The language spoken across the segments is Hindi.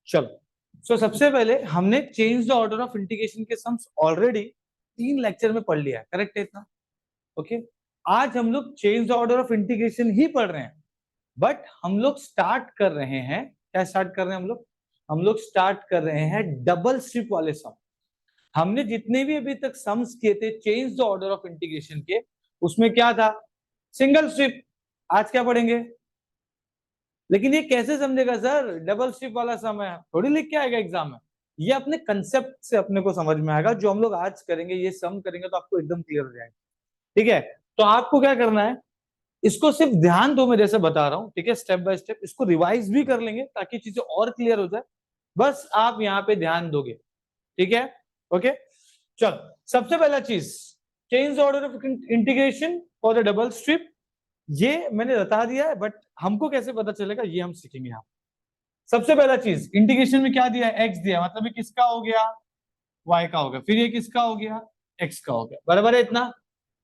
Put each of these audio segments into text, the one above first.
चलो, सो सबसे पहले हमने change the order of integration के सम्स ऑलरेडी 3 लेक्चर में पढ़ लिया है, करेक्ट है इतना? ओके, आज हम लोग change the order of integration ही पढ़ रहे हैं, बट हम लोग स्टार्ट कर रहे हैं, क्या स्टार्ट कर रहे हैं हम लोग स्टार्ट कर रहे हैं डबल स्ट्रिप वाले सम। हमने जितने भी अभी तक सम्स किए थे change the order of integration के, उसमें क्या था? Single strip. आज क्या पढ़ेंगे? लेकिन ये कैसे समझेगा सर? डबल स्ट्रिप वाला सम है, थोड़ी लिख के आएगा एग्जाम में। ये अपने कंसेप्ट से अपने को समझ में आएगा। जो हम लोग आज करेंगे, ये सम करेंगे तो आपको एकदम क्लियर हो जाएगा। ठीक है, तो आपको क्या करना है, इसको सिर्फ ध्यान दो, मैं जैसे बता रहा हूं, ठीक है, स्टेप बाय स्टेप। इसको रिवाइज भी कर लेंगे ताकि चीजें और क्लियर हो जाए, बस आप यहाँ पे ध्यान दोगे। ठीक है, ओके। चल, सबसे पहला चीज, change order of integration for the double strip. ये मैंने बता दिया है, बट हमको कैसे पता चलेगा ये हम सीखेंगे यहाँ। सबसे पहला चीज, इंटीग्रेशन में क्या दिया है? एक्स दिया, मतलब ये किसका हो गया? वाई का हो गया। फिर ये किसका हो गया? एक्स का हो गया। बराबर है इतना?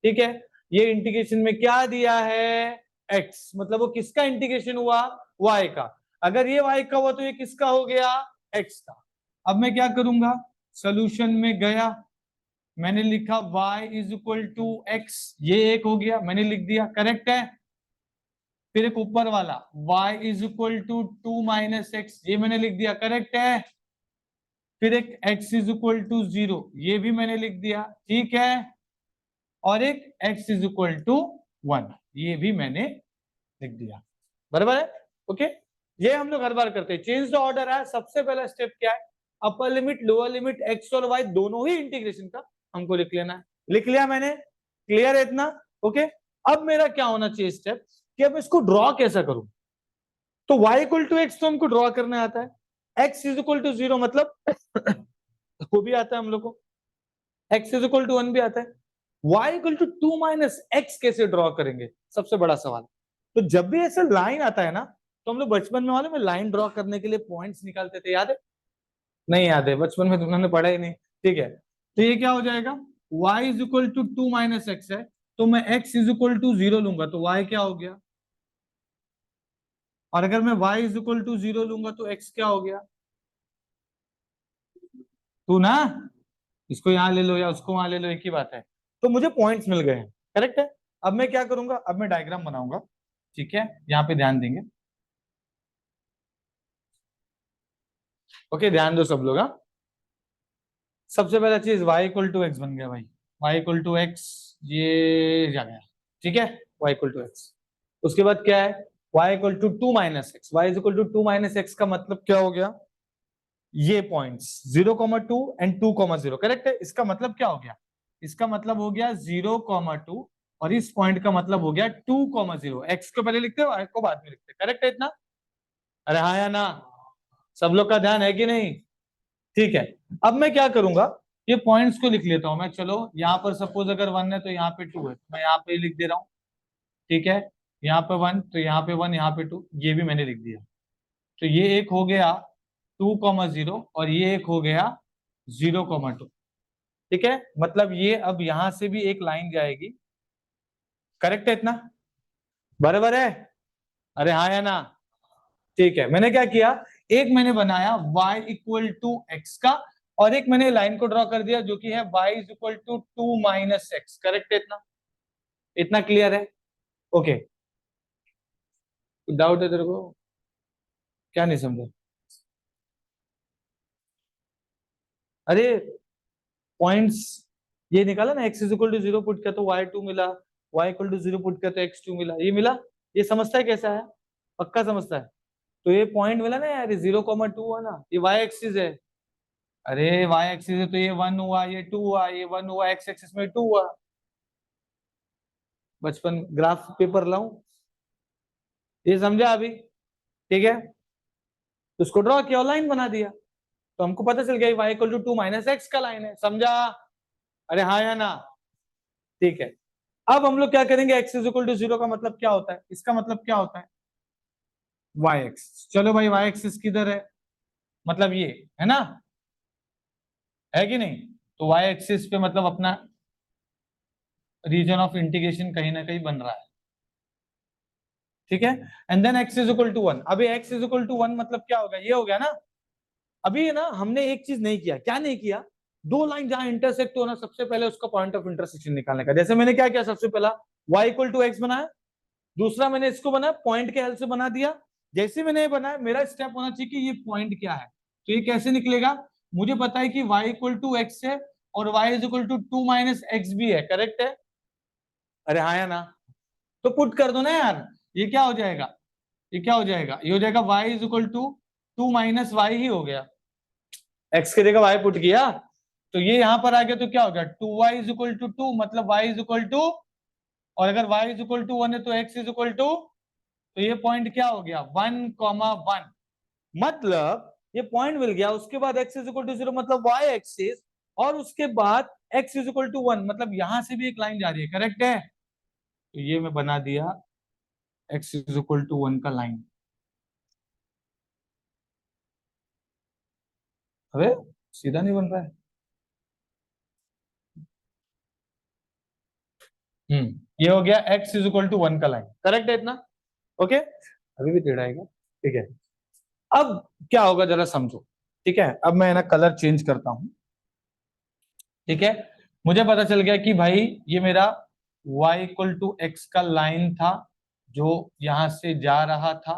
ठीक है, ये इंटीग्रेशन में क्या दिया है? एक्स, मतलब वो किसका इंटीग्रेशन हुआ? वाई का। अगर ये वाई का हुआ तो ये किसका हो गया? एक्स का। अब मैं क्या करूंगा, सोल्यूशन में गया, मैंने लिखा y is equal to X, ये एक हो गया, मैंने लिख दिया, करेक्ट है। फिर एक ऊपर वाला y is equal to 2 minus X, ये मैंने लिख दिया, करेक्ट है। फिर एक x इज इक्वल टू 0, ये भी मैंने लिख दिया, ठीक है। और एक x इज इक्वल टू 1, ये भी मैंने लिख दिया। बराबर है? ओके, ये हम लोग हर बार करते हैं। चेंज द ऑर्डर है, सबसे पहला स्टेप क्या है? Upper limit lower limit x और y दोनों ही इंटीग्रेशन का हमको लिख लेना है। लिख लिया मैंने, क्लियर है इतना? ओके, अब मेरा क्या होना चाहिए स्टेप, कि अब इसको ड्रॉ कैसा करूं? तो y इक्वल टू एक्स तो हमको ड्रॉ करना आता है, x इज इक्वल टू 0 मतलब वो भी आता है हम लोग को, x इज इक्वल टू 1 भी आता है। y equal to 2 minus X कैसे ड्रॉ करेंगे, सबसे बड़ा सवाल। तो जब भी ऐसा लाइन आता है ना, तो हम लोग बचपन में, मालूम है, लाइन ड्रॉ करने के लिए पॉइंट्स निकालते थे, याद है? नहीं याद है, बचपन में तुमने पढ़ा ही नहीं। ठीक है, तो ये क्या हो जाएगा? y is equal to 2 minus x है, तो मैं x इज इक्वल टू 0 लूंगा तो y क्या हो गया? और अगर मैं y इज इक्वल टू 0 लूंगा तो x क्या हो गया? तू ना, इसको यहां ले लो या उसको वहां ले लो, एक ही बात है। तो मुझे पॉइंट्स मिल गए हैं, करेक्ट है। अब मैं क्या करूंगा, अब मैं डायग्राम बनाऊंगा, ठीक है, यहाँ पे ध्यान देंगे। ओके, ध्यान दो सब लोग। हाँ, सबसे पहला चीज y इक्वल टू एक्स बन गया भाई, y इक्वल टू एक्स, ये जा गया, ठीक है, y इक्वल टू एक्स। उसके बाद क्या है? y equal to 2 minus X, y is equal to 2 minus x का मतलब क्या हो गया? ये पॉइंट्स 0,2 एंड 2,0, करेक्ट है। इसका मतलब क्या हो गया? इसका मतलब हो गया 0,2, और इस पॉइंट का मतलब हो गया 2,0। एक्स को पहले लिखते हो, y को बाद में लिखते हैं, करेक्ट है इतना? अरे हाँ या ना? सब लोग का ध्यान है कि नहीं? ठीक है, अब मैं क्या करूंगा, ये पॉइंट्स को लिख लेता हूं मैं। चलो, यहाँ पर सपोज अगर 1 है तो यहाँ पे 2 है, तो मैं यहाँ पे लिख दे रहा हूँ, ठीक है। यहाँ पे 1 तो यहाँ पे 1, यहाँ पे 2, ये भी मैंने लिख दिया। तो ये एक हो गया 2,0 और ये एक हो गया 0,2, ठीक है। मतलब ये अब यहां से भी एक लाइन जाएगी, करेक्ट है इतना? बराबर है? अरे हाँ या ना? ठीक है, मैंने क्या किया, एक मैंने बनाया y इक्वल टू एक्स का, और एक मैंने लाइन को ड्रॉ कर दिया जो कि है y is equal to 2 minus x, correct है इतना? इतना क्लियर है? ओके, डाउट है तेरे को? क्या नहीं समझा? अरे पॉइंट्स ये निकाला ना, x is equal to 0 put किया तो y2 मिला, y इक्वल टू 0 पुट किया तो x2 मिला, ये मिला। ये समझता है कैसा है? पक्का समझता है? तो ये पॉइंट मिला ना यार, 0,2 है ना, ये y एक्सिस है। अरे y एक्सिस है तो ये 1 हुआ, ये 2 हुआ, ये 1 हुआ, x एक्सिस में 2 हुआ। बचपन ग्राफ पेपर लाऊं? ये समझा अभी? ठीक है, तो उसको ड्रॉ किया और लाइन बना दिया, तो हमको पता चल गया y equal to 2 minus x का लाइन है, समझा? अरे हाँ या ना? ठीक है, अब हम लोग क्या करेंगे, x इज इक्वल टू 0 का मतलब क्या होता है? इसका मतलब क्या होता है? y axis. चलो भाई, y एक्सिस किधर है? मतलब ये है ना, है कि नहीं? तो y एक्सिस पे मतलब अपना रीजन ऑफ इंटीग्रेशन कहीं ना कहीं बन रहा है, ठीक है। And then x is equal to 1। अभी x इज इक्वल टू 1 मतलब क्या होगा? ये हो गया ना, अभी ना हमने एक चीज नहीं किया, क्या नहीं किया, दो लाइन जहां इंटरसेक्ट हो ना, सबसे पहले उसका पॉइंट ऑफ इंटरसेक्शन निकालने का। जैसे मैंने क्या किया, सबसे पहला y इक्वल टू एक्स बनाया, दूसरा मैंने इसको बनाया पॉइंट के हेल्प से बना दिया। जैसे मैंने ये बनाया, मेरा स्टेप होना चाहिए कि ये पॉइंट क्या है। तो ये कैसे निकलेगा, मुझे पता है कि y इक्वल टू एक्स है और y is equal to 2 minus x भी है, करेक्ट है? अरे हाँ या ना? तो पुट कर दो ना यार, ये क्या हो जाएगा, ये क्या हो जाएगा, ये हो जाएगा y is equal to 2 minus y ही हो गया, x की जगह y पुट किया, तो ये यहां पर आ गया, तो क्या हो गया 2y इज इक्वल टू 2, मतलब y इज इक्वल टू, और अगर y इज इक्वल टू 1 है तो x इज इक्वल टू, तो ये पॉइंट क्या हो गया 1,1, मतलब ये पॉइंट मिल गया। उसके बाद x इज इक्वल टू 0 मतलब y एक्सिस, और उसके बाद x इज इक्वल टू 1 मतलब यहां से भी एक लाइन जा रही है, करेक्ट है? तो ये मैं बना दिया x इज इक्वल टू 1 का लाइन। अबे सीधा नहीं बन रहा है। ये हो गया x इज इक्वल टू 1 का लाइन, करेक्ट है इतना? ओके, अभी भी टेढ़ा आएगा, ठीक है। अब क्या होगा जरा समझो, ठीक है? अब मैं ना कलर चेंज करता हूं, ठीक है। मुझे पता चल गया कि भाई ये मेरा y इक्वल टू एक्स का लाइन था जो यहां से जा रहा था,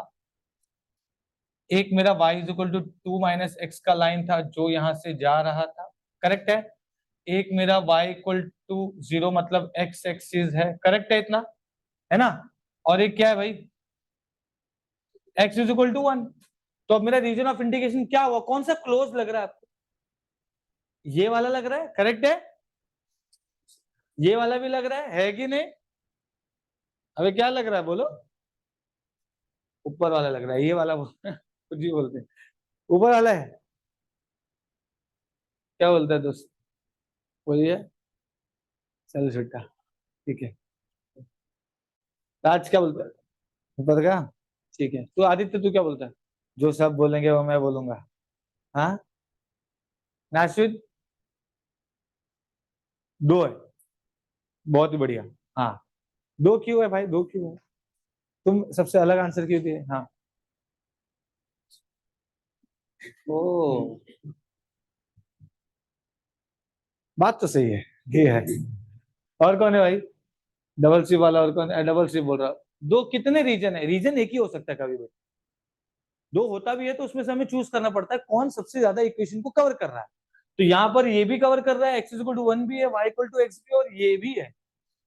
एक मेरा y is equal to 2 minus x का लाइन था जो यहां से जा रहा था, करेक्ट है? एक मेरा y इक्वल टू 0 मतलब x एक्सिस है, करेक्ट है इतना, है ना? और एक क्या है भाई, x इज इक्वल टू 1। तो अब मेरा रीजन ऑफ इंडिकेशन क्या हुआ, कौन सा क्लोज लग रहा है आपको? ये वाला लग रहा है, करेक्ट है? ये वाला भी लग रहा है कि नहीं? अबे क्या लग रहा है बोलो? ऊपर वाला लग रहा है, ये वाला कुछ भी बोलते हैं, ऊपर वाला है। क्या बोलता है दोस्त, बोलिए। चल छुट्टा, ठीक है। राज क्या बोलता है, ऊपर का? ठीक है, तो आदित्य तू क्या बोलता है? जो सब बोलेंगे वो मैं बोलूंगा। हाँ, नाशिद? दो है, बहुत ही बढ़िया। हाँ, दो क्यों है भाई, दो क्यों है? तुम सबसे अलग आंसर क्यों दिए? हाँ, ओ, बात तो सही है, ये है। और कौन है भाई, डबल सी वाला और कौन है? डबल सी बोल रहा, दो कितने रीजन है? रीजन एक ही हो सकता है कभी भी, दो होता भी है तो उसमें से हमें चूज करना पड़ता है कौन सबसे ज्यादा इक्वेशन को कवर कर रहा है। तो यहाँ पर ये भी कवर कर रहा है, एक्स इक्वल टू 1 भी है, वाई इक्वल टू एक्स भी है, और ये भी है।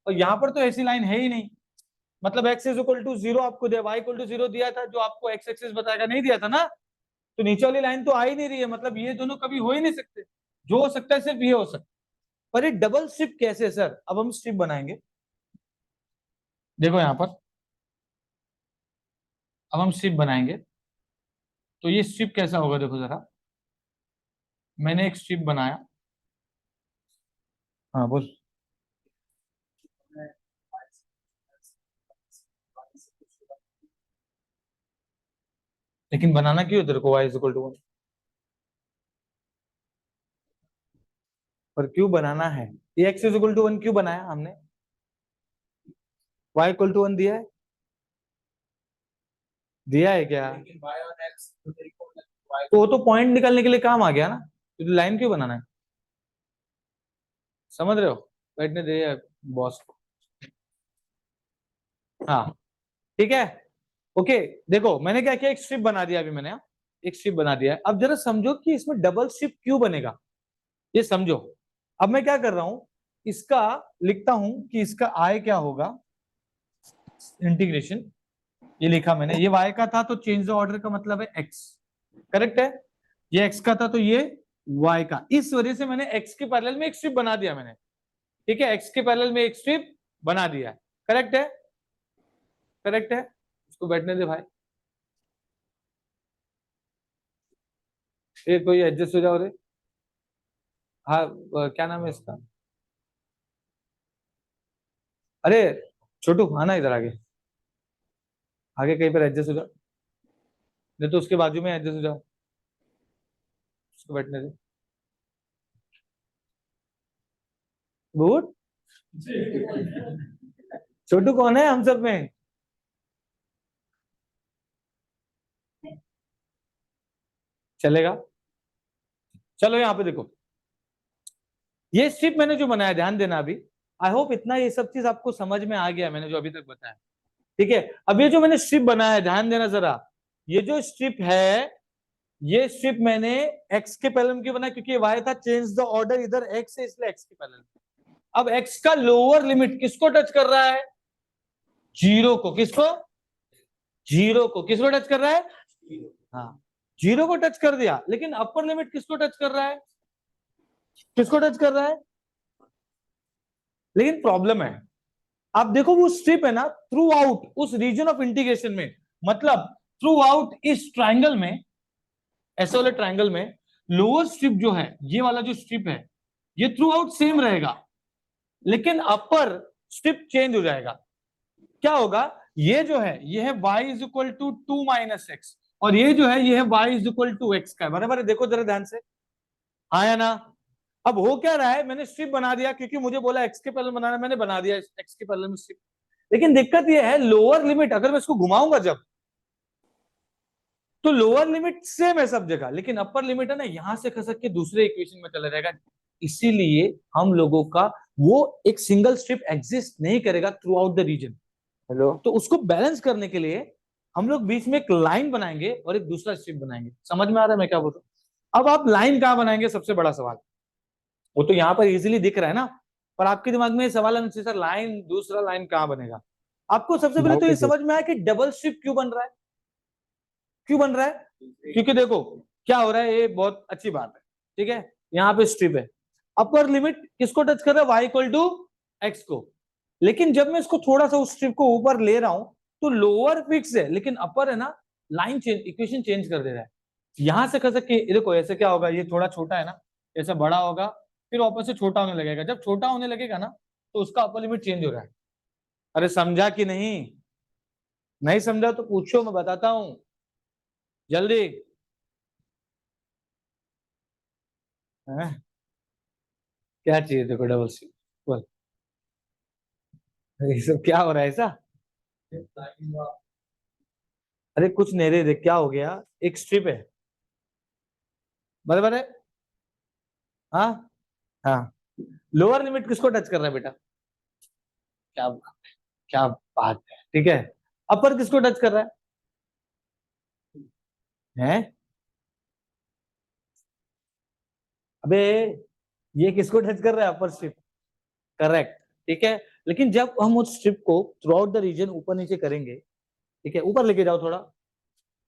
और यहाँ पर तो ऐसी लाइन है ही नहीं, मतलब एक्स इज इक्वल टू 0 आपको दिया, वाई इक्वल टू 0 दिया था जो आपको एक्स एक्सिस बताएगा, नहीं दिया था ना? तो नीचे वाली लाइन तो आ ही नहीं रही है, मतलब ये दोनों कभी हो ही नहीं सकते। जो हो सकता है सिर्फ ये हो सकता है। पर ये डबल स्ट्रिप कैसे है सर? अब हम स्ट्रिप बनाएंगे, देखो यहाँ पर, अब हम स्ट्रिप बनाएंगे। तो ये स्ट्रिप कैसा होगा देखो जरा, मैंने एक स्ट्रिप बनाया। हाँ बोल। लेकिन बनाना क्यों है तेरे को y इज इक्वल टू 1? पर क्यों बनाना है? ये x इज इक्वल टू 1 क्यों बनाया हमने? y इक्वल टू 1 दिया है, दिया है क्या? तो वो तो पॉइंट निकालने के लिए काम आ गया ना, तो लाइन क्यों बनाना है? समझ रहे हो? बैठने दे बॉस को। हाँ, ठीक है, ओके। देखो मैंने क्या किया, एक स्ट्रिप बना दिया अभी मैंने, हाँ? एक स्ट्रिप बना दिया है। अब जरा समझो कि इसमें डबल स्ट्रिप क्यों बनेगा, ये समझो। अब मैं क्या कर रहा हूं, इसका लिखता हूं कि इसका आय क्या होगा, इंटीग्रेशन, ये लिखा मैंने, ये y का था तो चेंज द ऑर्डर का मतलब है x, करेक्ट है? ये x का था तो ये y का, इस वजह से मैंने x के पैरेलल में एक स्ट्रिप बना दिया मैंने, ठीक है? x के पैरेलल में एक स्ट्रिप बना दिया है, करेक्ट है? करेक्ट है, इसको बैठने दे भाई, ये कोई एडजस्ट हो जाओ रे। हाँ, क्या नाम है इसका? अरे छोटू आना इधर आगे, आगे कहीं पर एडजस्ट हो जाओ, नहीं तो उसके बाजू में एडजस्ट हो जाओ, उसको बैठने दे। गुड, छोटू कौन है हम सब में? चलेगा, चलो यहाँ पे देखो, ये स्ट्रिप मैंने जो बनाया, ध्यान देना अभी, आई होप इतना ये सब चीज आपको समझ में आ गया मैंने जो अभी तक बताया, ठीक है। अब ये जो मैंने स्ट्रिप बनाया है, ध्यान देना जरा, ये जो स्ट्रिप है, ये स्ट्रिप मैंने एक्स के पैरेलल क्यों बनाया, क्योंकि वाई था, चेंज द ऑर्डर, इधर एक्स है इसलिए एक्स के पैरेलल। अब एक्स का लोअर लिमिट किसको टच कर रहा है, जीरो को, किसको, जीरो को, किसको टच कर रहा है, हाँ, जीरो को टच कर दिया, लेकिन अपर लिमिट किसको टच कर रहा है, किसको टच कर रहा है, लेकिन प्रॉब्लम है, आप देखो वो स्ट्रिप है ना, थ्रू आउट उस रीजन ऑफ इंटीग्रेशन में, मतलब थ्रू आउट इस ट्राइंगल में, ऐसे वाले ट्राइंगल में लोअर स्ट्रिप जो है, ये वाला जो स्ट्रिप है, ये थ्रू आउट सेम रहेगा, लेकिन अपर स्ट्रिप चेंज हो जाएगा। क्या होगा, ये जो है ये है y is equal to 2 minus x, और ये जो है ये है y is equal to x का है, बराबर है, देखो जरा ध्यान से, हाँ या ना। अब हो क्या रहा है, मैंने स्ट्रिप बना दिया, क्योंकि मुझे बोला एक्स के पैरेलल बनाना, मैंने बना दिया एक्स के पैरेलल में स्ट्रिप, लेकिन दिक्कत ये है लोअर लिमिट अगर मैं इसको घुमाऊंगा जब, तो लोअर लिमिट सेम है सब जगह, लेकिन अपर लिमिट है ना, यहां से खसक के दूसरे इक्वेशन में चला जाएगा, इसीलिए हम लोगों का वो एक सिंगल स्ट्रिप एग्जिस्ट नहीं करेगा throughout the region. Hello, तो उसको बैलेंस करने के लिए हम लोग बीच में एक लाइन बनाएंगे और एक दूसरा स्ट्रिप बनाएंगे। समझ में आ रहा है मैं क्या बोल रहा हूं? अब आप लाइन कहां बनाएंगे, सबसे बड़ा सवाल, वो तो यहाँ पर इजीली दिख रहा है ना, पर आपके दिमाग में सवाल है सर लाइन, दूसरा लाइन कहां बनेगा। आपको सबसे पहले तो ये समझ में आया कि डबल स्ट्रिप क्यों बन रहा है, क्यों बन रहा है, क्योंकि देखो क्या हो रहा है, ये बहुत अच्छी बात है, ठीक है, यहाँ पे स्ट्रिप है, अपर लिमिट किसको टच कर रहा है, वाई इक्वल टू एक्स को, लेकिन जब मैं इसको थोड़ा सा उस स्ट्रिप को ऊपर ले रहा हूं, तो लोअर फिक्स है, लेकिन अपर है ना, लाइन चेंज, इक्वेशन चेंज कर दे रहा है, यहां से कर सकते, देखो ऐसे क्या होगा, ये थोड़ा छोटा है ना, ऐसा बड़ा होगा, फिर वापस से छोटा होने लगेगा, जब छोटा होने लगेगा ना, तो उसका अपर लिमिट चेंज हो रहा है। अरे समझा कि नहीं, नहीं समझा तो पूछो, मैं बताता हूं जल्दी। क्या चाहिए देखो, डबल सी, बोल, ये सब क्या हो रहा है ऐसा, अरे कुछ नहीं रे, देख क्या हो गया, एक स्ट्रिप है, बराबर है, हाँ, हाँ, लोअर लिमिट किसको टच कर रहा है बेटा, क्या, क्या बात है, ठीक है, अपर किसको टच कर रहा है, अबे ये किसको टच कर रहा है, अपर स्ट्रिप, करेक्ट, ठीक है, लेकिन जब हम उस स्ट्रिप को थ्रू आउट द रीजन ऊपर नीचे करेंगे, ठीक है, ऊपर लेके जाओ थोड़ा,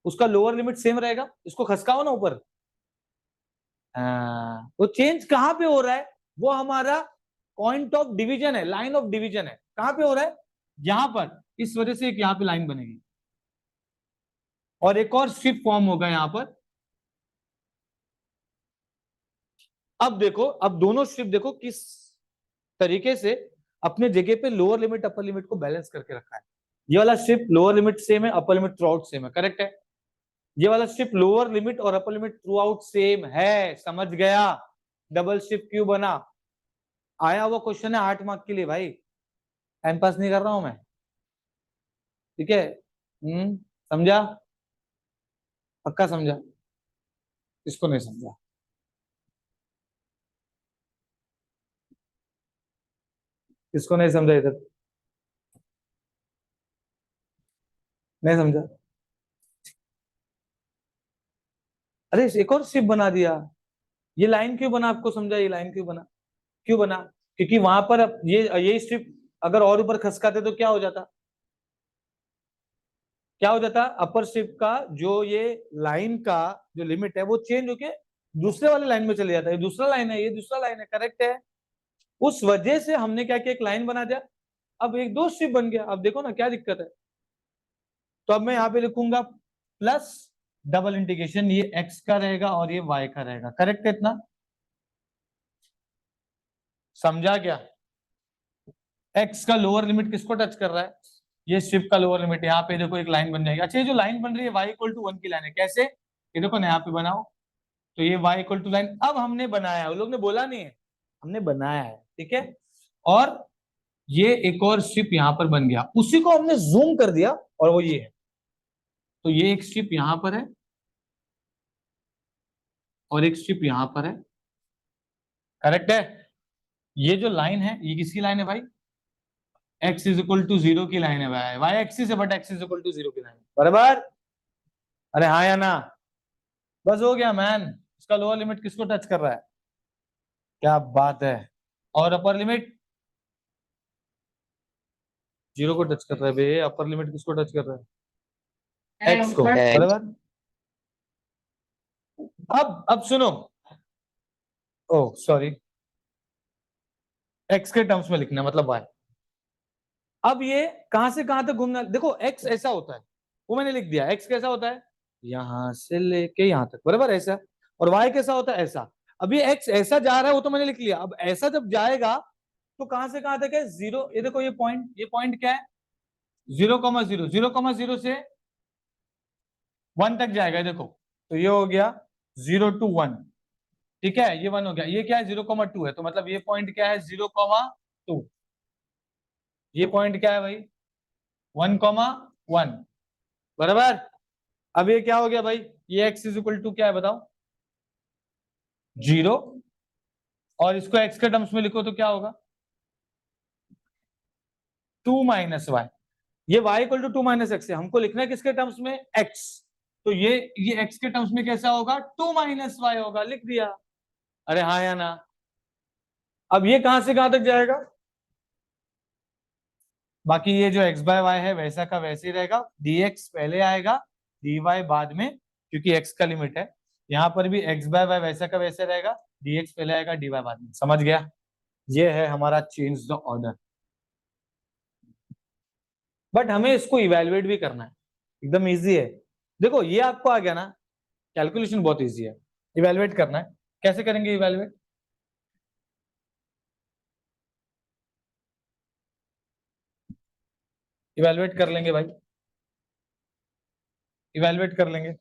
उसका लोअर लिमिट सेम रहेगा, इसको खसकाओ ना ऊपर, वो चेंज कहां पे हो रहा है, वो हमारा पॉइंट ऑफ डिवीजन है, लाइन ऑफ डिवीजन है, कहां पे हो रहा है, यहां पर, इस वजह से एक यहां पे लाइन बनेगी, और एक और स्ट्रिप फॉर्म होगा यहां पर। अब देखो, अब दोनों स्ट्रिप देखो किस तरीके से अपने जगह पे लोअर लिमिट अपर लिमिट को बैलेंस करके रखा है, ये वाला स्ट्रिप लोअर लिमिट सेम है, upper limit throughout same है, करेक्ट है, ये वाला स्ट्रिप लोअर लिमिट और अपर लिमिट थ्रू आउट सेम है, समझ गया, डबल स्ट्रिप क्यों बना, आया वो क्वेश्चन है 8 मार्क के लिए भाई, टाइम पास नहीं कर रहा हूं मैं, ठीक है, समझा, पक्का समझा, इसको नहीं समझा, इसको नहीं समझा, इधर नहीं समझा, अरे एक और स्ट्रिप बना दिया, ये लाइन क्यों बना, आपको समझा, ये लाइन क्यों बना, क्यों बना, क्योंकि वहां पर अब ये स्ट्रिप अगर और ऊपर खसकाते तो क्या हो जाता, क्या हो जाता, अपर स्ट्रिप का जो ये लाइन का जो लिमिट है वो चेंज होके दूसरे वाले लाइन में चले जाता है, ये दूसरा लाइन है, ये दूसरा लाइन है, करेक्ट है, उस वजह से हमने क्या किया, एक लाइन बना दिया, अब एक दो स्ट्रिप बन गया, अब देखो ना क्या दिक्कत है, तो अब मैं यहाँ पे लिखूंगा प्लस डबल इंटीग्रेशन, ये एक्स का रहेगा और ये वाई का रहेगा, करेक्ट है इतना, समझा क्या, एक्स का लोअर लिमिट किसको टच कर रहा है, ये स्ट्रिप का लोअर लिमिट, यहाँ पे देखो एक लाइन बन जाएगी, अच्छा ये जो लाइन बन रही है y इक्वल टू 1 की लाइन है, कैसे, ये देखो ना यहाँ पे बनाओ, तो ये y इक्वल टू लाइन अब हमने बनाया है, वो लोग ने बोला नहीं है, हमने बनाया है, ठीक है, और ये एक और स्ट्रिप यहाँ पर बन गया, उसी को हमने जूम कर दिया, और वो ये है, तो ये एक स्ट्रिप यहाँ पर है, और एक स्ट्रिप यहाँ पर है, करेक्ट है। ये जो लाइन है ये किसकी लाइन है भाई? x इज इक्वल टू 0 की लाइन है भाई, y एक्सिस है but x is equal to 0 की लाइन, बराबर? अरे हाँ या ना? बस हो गया मैन। इसका लोअर लिमिट किसको टच कर रहा है? क्या बात है। और अपर लिमिट 0 को टच कर रहा है बे, अपर लिमिट किसको टच कर रहा है? x को, बराबर। अब सुनो, ओ सॉरी, x के टर्म्स में लिखना है, मतलब y। अब ये कहां से कहां तक घूमना, देखो x ऐसा होता है, वो मैंने लिख दिया। x कैसा होता है? यहां से लेके यहां तक, बराबर, ऐसा। और y कैसा होता है? ऐसा। अब ये x ऐसा जा रहा है वो तो मैंने लिख लिया। अब ऐसा जब जाएगा तो कहां से कहां तक है? 0। ये देखो, ये पॉइंट क्या है? 0,0, 0,0 से 1 तक जाएगा, देखो। तो ये हो गया 0 to 1, ठीक है, ये 1 हो गया। ये क्या है? 0,2 है, तो मतलब ये पॉइंट क्या है? 0,2। ये पॉइंट क्या है भाई? 1,1, बराबर। अब ये क्या हो गया भाई? ये x इज इक्वल टू क्या है बताओ? 0। और इसको x के टर्म्स में लिखो तो क्या होगा? 2 माइनस वाई। ये y equal to 2 minus x है, हमको लिखना है किसके टर्म्स में? x। तो ये x के टर्म्स में कैसा होगा? 2 माइनस वाई होगा, लिख दिया। अरे हाँ या ना? अब ये कहां से कहां तक जाएगा? बाकी ये जो x बाय वाई है वैसा का वैसे ही रहेगा, dx पहले आएगा, dy बाद में, क्योंकि x का लिमिट है। यहाँ पर भी x बाय वाई वैसा का वैसे रहेगा, dx पहले आएगा, dy बाद में। समझ गया? ये है हमारा चेंज द ऑर्डर। बट हमें इसको इवेलुएट भी करना है, एकदम इजी है। देखो ये आपको आ गया ना, कैलकुलेशन बहुत इजी है, इवेलुएट करना है। कैसे करेंगे इवेलुएट? इवेलुएट कर लेंगे भाई, इवेलुएट कर लेंगे।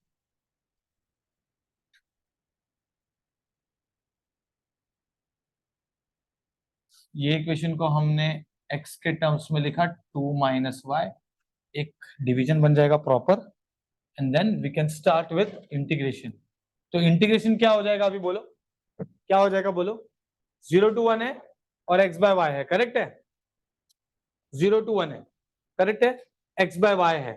ये इक्वेशन को हमने x के टर्म्स में लिखा 2 माइनस वाई, एक डिवीजन बन जाएगा proper, and then we can start with integration. तो इंटीग्रेशन क्या हो जाएगा अभी बोलो? क्या हो जाएगा बोलो? 0 to 1 है और x बाय वाई है, करेक्ट है? 0 to 1 है, करेक्ट है, x बाय वाई है।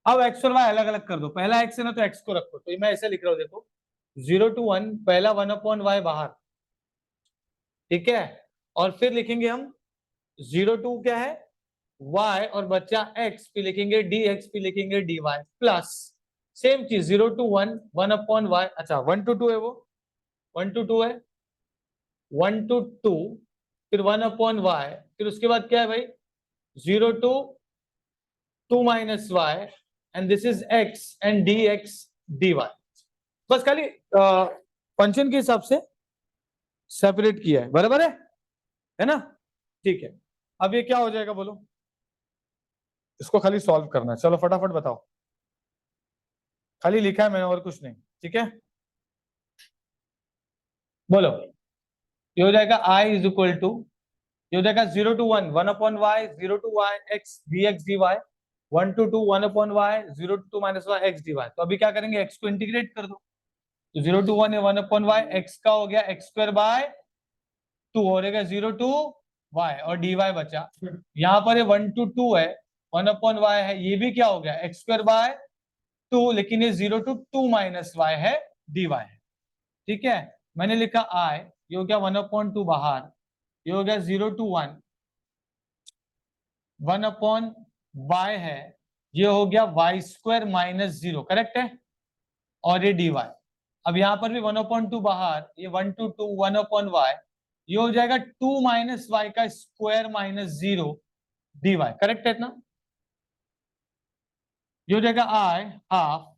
अब x और y अलग अलग कर दो, पहला x है ना तो x को रखो, तो मैं ऐसे लिख रहा हूं देखो, 0 to 1, पहला 1/y बाहर, ठीक है। और फिर लिखेंगे हम 0 to क्या है? y, और बच्चा x पे लिखेंगे dx पे लिखेंगे dy, प्लस सेम चीज 0 to 1, 1/y, अच्छा 1 to 2 है वो, 1 to 2 है, 1 to 2, फिर 1/y, फिर उसके बाद क्या है भाई? 0 to 2 minus y, and this is x and dx dy। बस खाली फंक्शन के हिसाब से सेपरेट किया है, बराबर है ना? ठीक है। अब ये क्या हो जाएगा बोलो? इसको खाली सॉल्व करना है, चलो फटाफट बताओ। खाली लिखा है मैंने और कुछ नहीं, ठीक है। बोलो। ये हो जाएगा i इज इक्वल टू, ये हो जाएगा 0 to 1, 1/y, 0 to y, x dx dy, 1 to 2, 1/y, 0 to 2 minus y, x dy। तो अभी क्या करेंगे? x को इंटीग्रेट कर दो, तो 0 to 1 है 1/y, x का हो गया x स्क्वायर बाय 2, हो रहेगा 0 to y, और dy बचा। यहाँ पर 1 to 2 है, 1/y है, ये भी क्या हो गया? x स्क्वायर बाय 2, लेकिन ये 0 to 2 माइनस y है, dy है, ठीक है। मैंने लिखा i, ये हो गया 1/2 बाहर, ये हो गया 0 to 1, 1/y है, ये हो गया y स्क्वायर माइनस 0, करेक्ट है, और ये dy। अब यहाँ पर भी 1/2 बाहर, ये 1 to 2, 1/y, ये हो जाएगा 2 माइनस वाई का स्क्वायर माइनस 0 dy, करेक्ट है इतना? ये हो जाएगा i हाफ,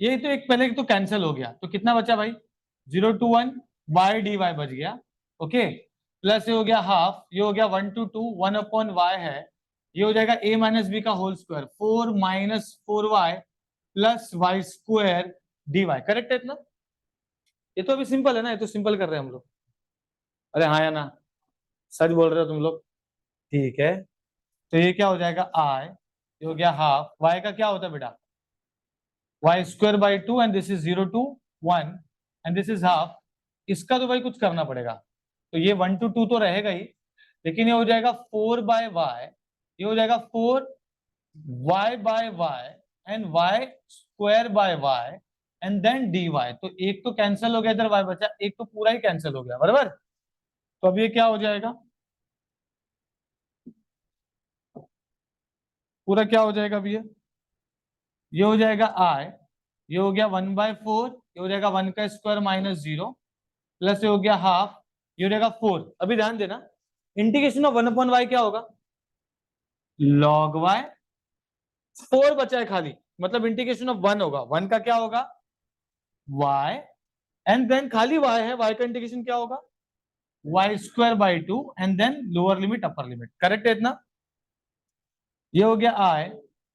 ये तो एक पहले तो कैंसिल हो गया, तो कितना बचा भाई? 0 to 1 y dy बच गया, ओके, प्लस ये हो गया हाफ, ये हो गया 1 to 2, 1/y है, ये हो जाएगा a माइनस बी का whole square, 4 minus 4y plus y square dy, correct है इतना? ये तो अभी सिंपल है ना, ये तो सिंपल कर रहे हैं हम लोग। अरे हाँ या ना? सच बोल रहे हो तुम लोग? ठीक है। तो ये क्या हो जाएगा? i, ये हो गया हाफ, y का क्या होता है बेटा? Y square by 2, and this is 0 to 1, and this is half, इसका तो भाई कुछ करना पड़ेगा, तो ये 1 to 2 तो रहेगा ही, लेकिन ये हो जाएगा 4/y, ये हो जाएगा 4y/y and y² and then dy। तो एक तो कैंसिल हो गया, इधर y बचा, एक तो पूरा ही कैंसिल हो गया, बराबर। तो अब ये क्या हो जाएगा, पूरा क्या हो जाएगा, अब ये हो जाएगा i, ये हो गया 1/4, ये हो जाएगा 1² माइनस 0, प्लस ये हो गया हाफ, ये हो जाएगा 4। अभी ध्यान देना, इंटीग्रेशन ऑफ 1/y क्या होगा, log y, 4 बचा है खाली, मतलब इंटीग्रेशन ऑफ 1 होगा, 1 का क्या होगा y, एंड देन खाली y है, y का इंटीग्रेशन क्या होगा y²/2 and then lower limit upper limit, correct है इतना। ये हो गया i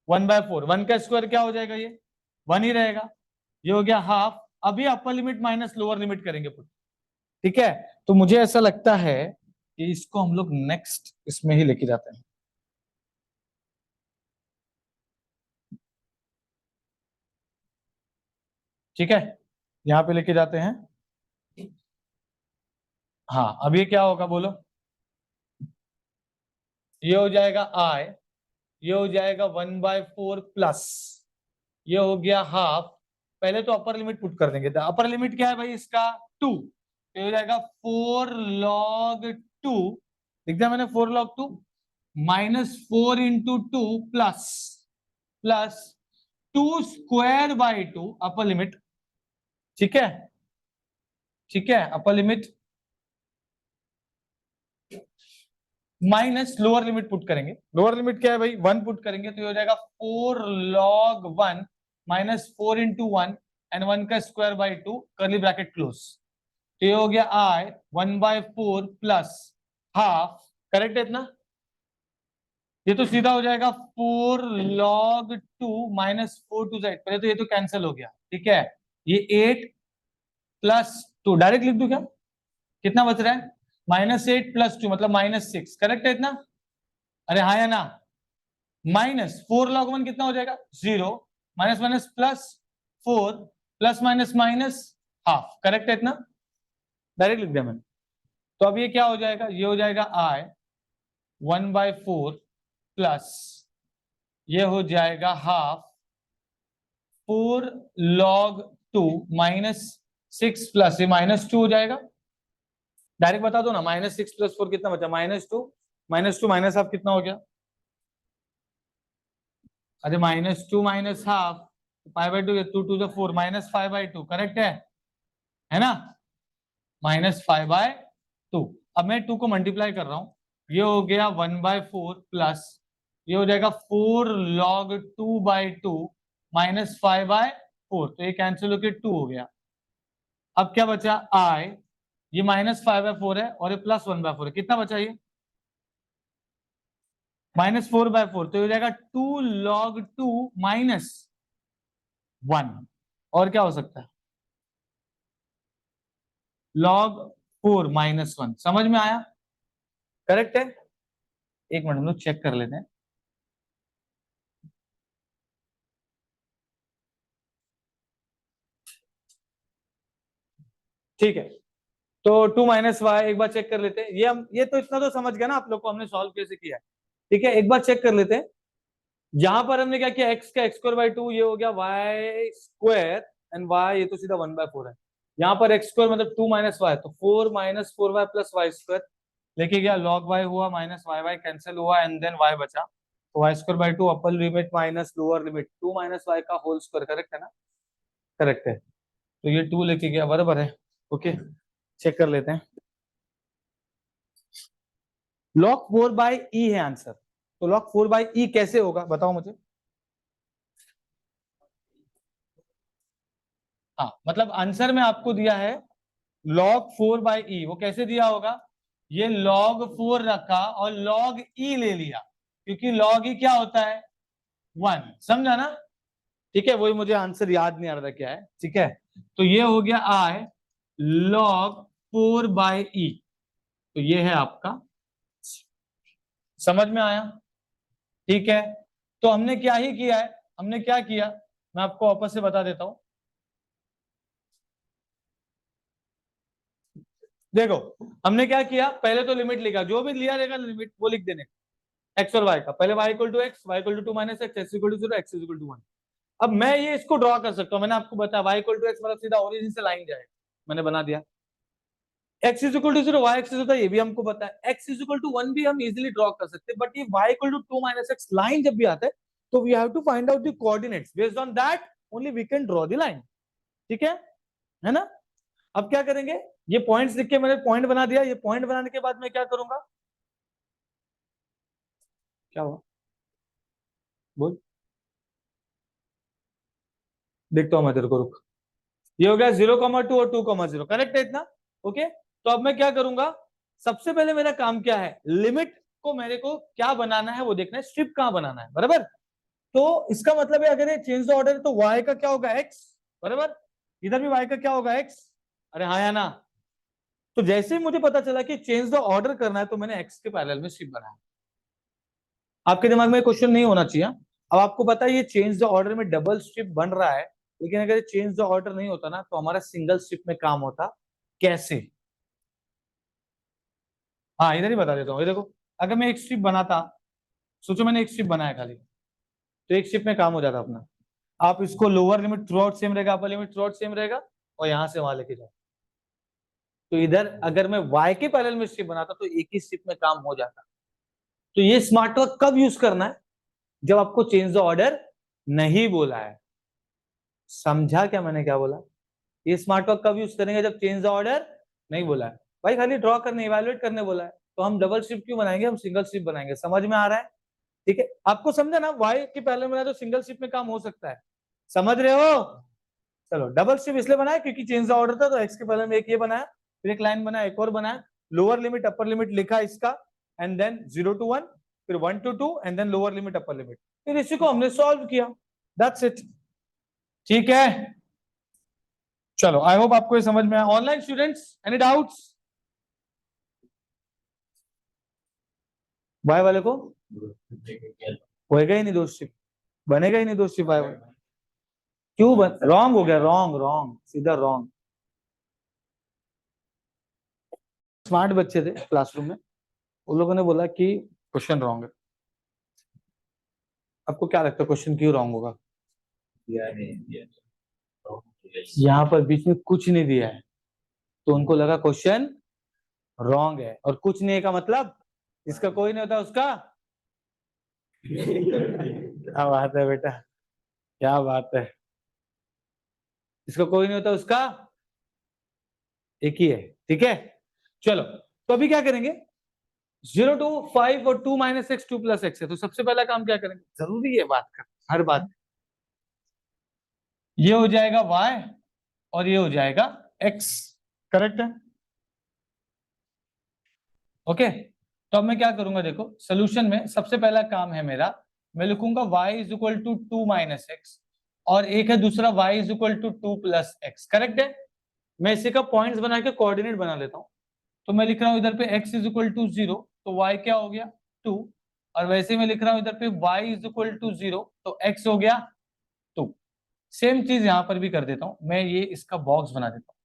1/4, 1 का स्क्वायर क्या हो जाएगा, ये 1 ही रहेगा, ये हो गया हाफ, अभी अपर लिमिट माइनस लोअर लिमिट करेंगे पुट, ठीक है। तो मुझे ऐसा लगता है कि इसको हम लोग नेक्स्ट इसमें ही लेके जाते हैं, ठीक है, यहाँ पे लेके जाते हैं। हाँ, अब ये क्या होगा बोलो, ये हो जाएगा i, ये हो जाएगा 1/4 प्लस, ये हो गया हाफ, पहले तो अपर लिमिट पुट कर देंगे, अपर लिमिट क्या है भाई इसका 2, तो हो जाएगा 4 log 2, लिख दिया मैंने 4 log 2 minus 4 × 2 plus plus 2² upper limit, ठीक है, ठीक है, upper limit minus lower limit put करेंगे, लोअर लिमिट क्या है भाई 1 पुट करेंगे, तो ये हो जाएगा 4 log 1 minus 4 × 1 and 1² curly bracket close, तो ये हो गया i 1/4 प्लस हाफ, करेक्ट है इतना। ये तो सीधा हो जाएगा 4 log 2 माइनस 4 पहले तो ये तो कैंसिल हो गया, ठीक है, ये 8 प्लस 2 डायरेक्ट लिख दूं क्या, कितना बच रहा है -8 + 2 मतलब -6, करेक्ट है इतना, अरे हाँ या ना, माइनस 4 log 1 कितना हो जाएगा 0, minus minus plus 4 plus minus minus half, correct है इतना, डायरेक्ट लिख दिया मैंने। तो अब ये क्या हो जाएगा, ये हो जाएगा i 1/4 प्लस ये हो जाएगा हाफ 4 log 2 माइनस 6 प्लस ये -2 हो जाएगा, डायरेक्ट बता दो ना, -6 + 4 कितना बचा -2, -2 माइनस हाफ कितना हो गया, अरे -2 माइनस हाफ π/2, 2 2 = 4 -5/2, करेक्ट है ना, -5/2। अब मैं 2 को मल्टीप्लाई कर रहा हूं, ये हो गया 1/4 प्लस ये हो जाएगा 4 log 2/2 -5/4, तो ये कैंसिल होकर 2 हो गया। अब क्या बचा i, ये -5/4 है और ये +1/4 है, कितना बचा ये -4/4, तो ये हो जाएगा 2 log 2 -1, और क्या हो सकता है log 4 -1, समझ में आया, करेक्ट है। एक मिनट हम लोग चेक कर लेते हैं, ठीक है, तो 2 - y एक बार चेक कर लेते हैं, ये तो इतना तो समझ गया ना आप लोग को, हमने सॉल्व कैसे किया है, ठीक है, एक बार चेक कर लेते हैं। यहां पर हमने क्या किया, x का x²/2, ये हो गया y² एंड y, ये तो सीधा 1/4 है, यहाँ पर x² मतलब 2 - y, तो 4 - 4y + y², लेके गया log y हुआ -y कैंसिल हुआ एंड देन y बचा, तो y²/2 अपर limit minus lower limit 2 - y का होल स्क्वायर, करेक्ट है ना, करेक्ट है, तो ये 2 लेके गया, बराबर है, ओके, चेक कर लेते हैं। log 4/e है आंसर, तो log 4/e कैसे होगा बताओ मुझे, हाँ मतलब आंसर में आपको दिया है log 4/e, वो कैसे दिया होगा, ये log 4 रखा और log e ले लिया, क्योंकि log e क्या होता है 1, समझा ना, ठीक है, वही मुझे आंसर याद नहीं आ रहा था क्या है, ठीक है, तो ये हो गया i log 4/e, तो ये है आपका, समझ में आया, ठीक है। तो हमने क्या ही किया है, हमने क्या किया, मैं आपको वापस से बता देता हूं, देखो हमने क्या किया, पहले तो लिमिट लिखा, जो भी लिया रहेगा लिमिट वो लिख देने, एक्स और वाई का। पहले y equal to x, y equal to 2 minus x, x equal to 0, x equal to 1। अब मैं ये इसको ड्रॉ कर सकता हूँ, मैंने आपको बताया y इक्वल टू एक्स मतलब सीधा ओरिजिन से लाइन जाएगा, मैंने बना दिया। x is equal to 0, y axis होता है, ये भी हमको पता है। x इज इक्वल टू 1 भी हम इजीली ड्रॉ कर सकते हैं, बट ये y equal to 2 minus x line जब भी आता है तो we have to find out the coordinates, based on that only we can draw the line. ठीक है ना? अब क्या करेंगे, ये पॉइंट्स लिख के मैंने पॉइंट बना दिया, ये पॉइंट बनाने के बाद मैं क्या करूंगा, क्या हुआ बोल, देखता हूं मैं तेरे को, रुक। ये हो गया 0,2 और 2,0, करेक्ट है इतना? ओके, तो अब मैं क्या करूंगा, सबसे पहले मेरा काम क्या है, लिमिट को मेरे को क्या बनाना है वो देखना है, स्ट्रिप कहां बनाना है, बराबर। तो इसका मतलब है अगर ये चेंज द ऑर्डर है तो y का क्या होगा, x, बराबर। इधर भी y का क्या होगा, x। अरे हाँ या ना? तो जैसे ही मुझे पता चला कि चेंज द ऑर्डर करना है तो मैंने x के पैरेलल में स्ट्रिप बनाया। आपके दिमाग में क्वेश्चन नहीं होना चाहिए। अब आपको पता है ये चेंज द ऑर्डर में डबल स्ट्रिप बन रहा है, लेकिन अगर चेंज द ऑर्डर नहीं होता ना तो हमारा सिंगल स्ट्रिप में काम होता। कैसे? हाँ इधर ही बता देता हूँ, ये देखो, अगर मैं एक स्ट्रिप बनाता, सोचो मैंने एक स्ट्रिप बनाया खाली, तो एक स्ट्रिप में काम हो जाता अपना। आप इसको lower limit throughout same रहेगा, upper limit throughout same रहेगा, और यहां से वहां लेके जाओ। तो इधर अगर मैं y के पैरेलल में स्ट्रिप बनाता तो एक ही स्ट्रिप में काम हो जाता। तो ये स्मार्ट वर्क कब यूज करना है, जब आपको चेंज द ऑर्डर नहीं बोला है। समझा क्या मैंने क्या बोला? ये स्मार्ट वर्क कब यूज करेंगे, जब चेंज द ऑर्डर नहीं बोला है। भाई खाली ड्रॉ करने, इवैल्यूएट करने बोला है, तो हम डबल स्ट्रिप क्यों बनाएंगे, हम सिंगल स्ट्रिप बनाएंगे। समझ में आ रहा है? ठीक है, आपको समझा ना, y के पैरेलल में तो सिंगल स्ट्रिप में काम हो सकता है, समझ रहे हो? चलो, डबल स्ट्रिप इसलिए बनाया क्योंकि चेंज द ऑर्डर था, तो एक्स के पैरेलल में एक ये बनाया, फिर एक लाइन बनाया, एक और बनाया, लोअर लिमिट अपर लिमिट लिखा इसका, एंड देन 0 to 1, फिर 1 to 2, and then lower limit upper limit, फिर इसी को हमने सॉल्व किया। That's it. ठीक है, चलो आई होप आपको ये समझ में आया। Online students any doubts? Y वाले को होएगा ही नहीं दो शिप, बनेगा ही नहीं दो शिप वाई वाले। क्यों बन, रॉन्ग हो गया, रॉन्ग रॉन्ग सीधा रॉन्ग। स्मार्ट बच्चे थे क्लासरूम में, उन लोगों ने बोला कि क्वेश्चन रॉन्ग है। आपको क्या लगता है क्वेश्चन क्यों रॉन्ग होगा? यहाँ पर बीच में कुछ नहीं दिया है, तो उनको लगा क्वेश्चन रॉन्ग है, और कुछ नहीं का मतलब इसका कोई नहीं होता उसका। क्या बात है बेटा, क्या बात है, इसका कोई नहीं होता उसका एक ही है। ठीक है, चलो, तो अभी क्या करेंगे, 0 to 5 और 2 माइनस एक्स 2 प्लस एक्स है, तो सबसे पहला काम क्या करेंगे, जरूरी है बात कर, हर बात, ये हो जाएगा y और ये हो जाएगा x, करेक्ट है? ओके, तो अब मैं क्या करूंगा, देखो सोल्यूशन में सबसे पहला काम है मेरा, मैं लिखूंगा y is equal to 2 minus x, और एक है दूसरा y is equal to 2 plus x, correct है? मैं इसी का पॉइंट्स बना के कोऑर्डिनेट बना लेता हूं। तो मैं लिख रहा हूं इधर पे x इज इक्वल टू 0, तो y क्या हो गया 2, और वैसे मैं लिख रहा हूं इधर पे y इज इक्वल टू 0, तो x हो गया 2। सेम चीज यहां पर भी कर देता हूं, मैं ये इसका बॉक्स बना देता हूं।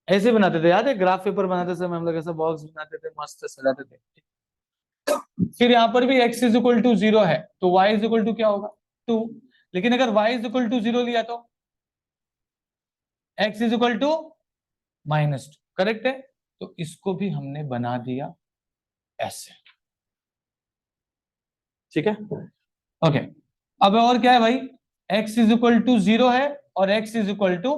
ऐसे बनाते थे, याद है ग्राफ पेपर बनाते समय हम लोग ऐसा बॉक्स बनाते थे, मस्त सजाते थे। फिर यहाँ पर भी x इज इक्वल टू 0 है, तो y इज इक्वल टू क्या होगा 2, लेकिन अगर y इज इक्वल टू 0 लिया तो x is equal to -2, correct है? तो इसको भी हमने बना दिया ऐसे। ठीक है, ओके। अब और क्या है भाई, x इज इक्वल टू 0 है और x इज इक्वल टू,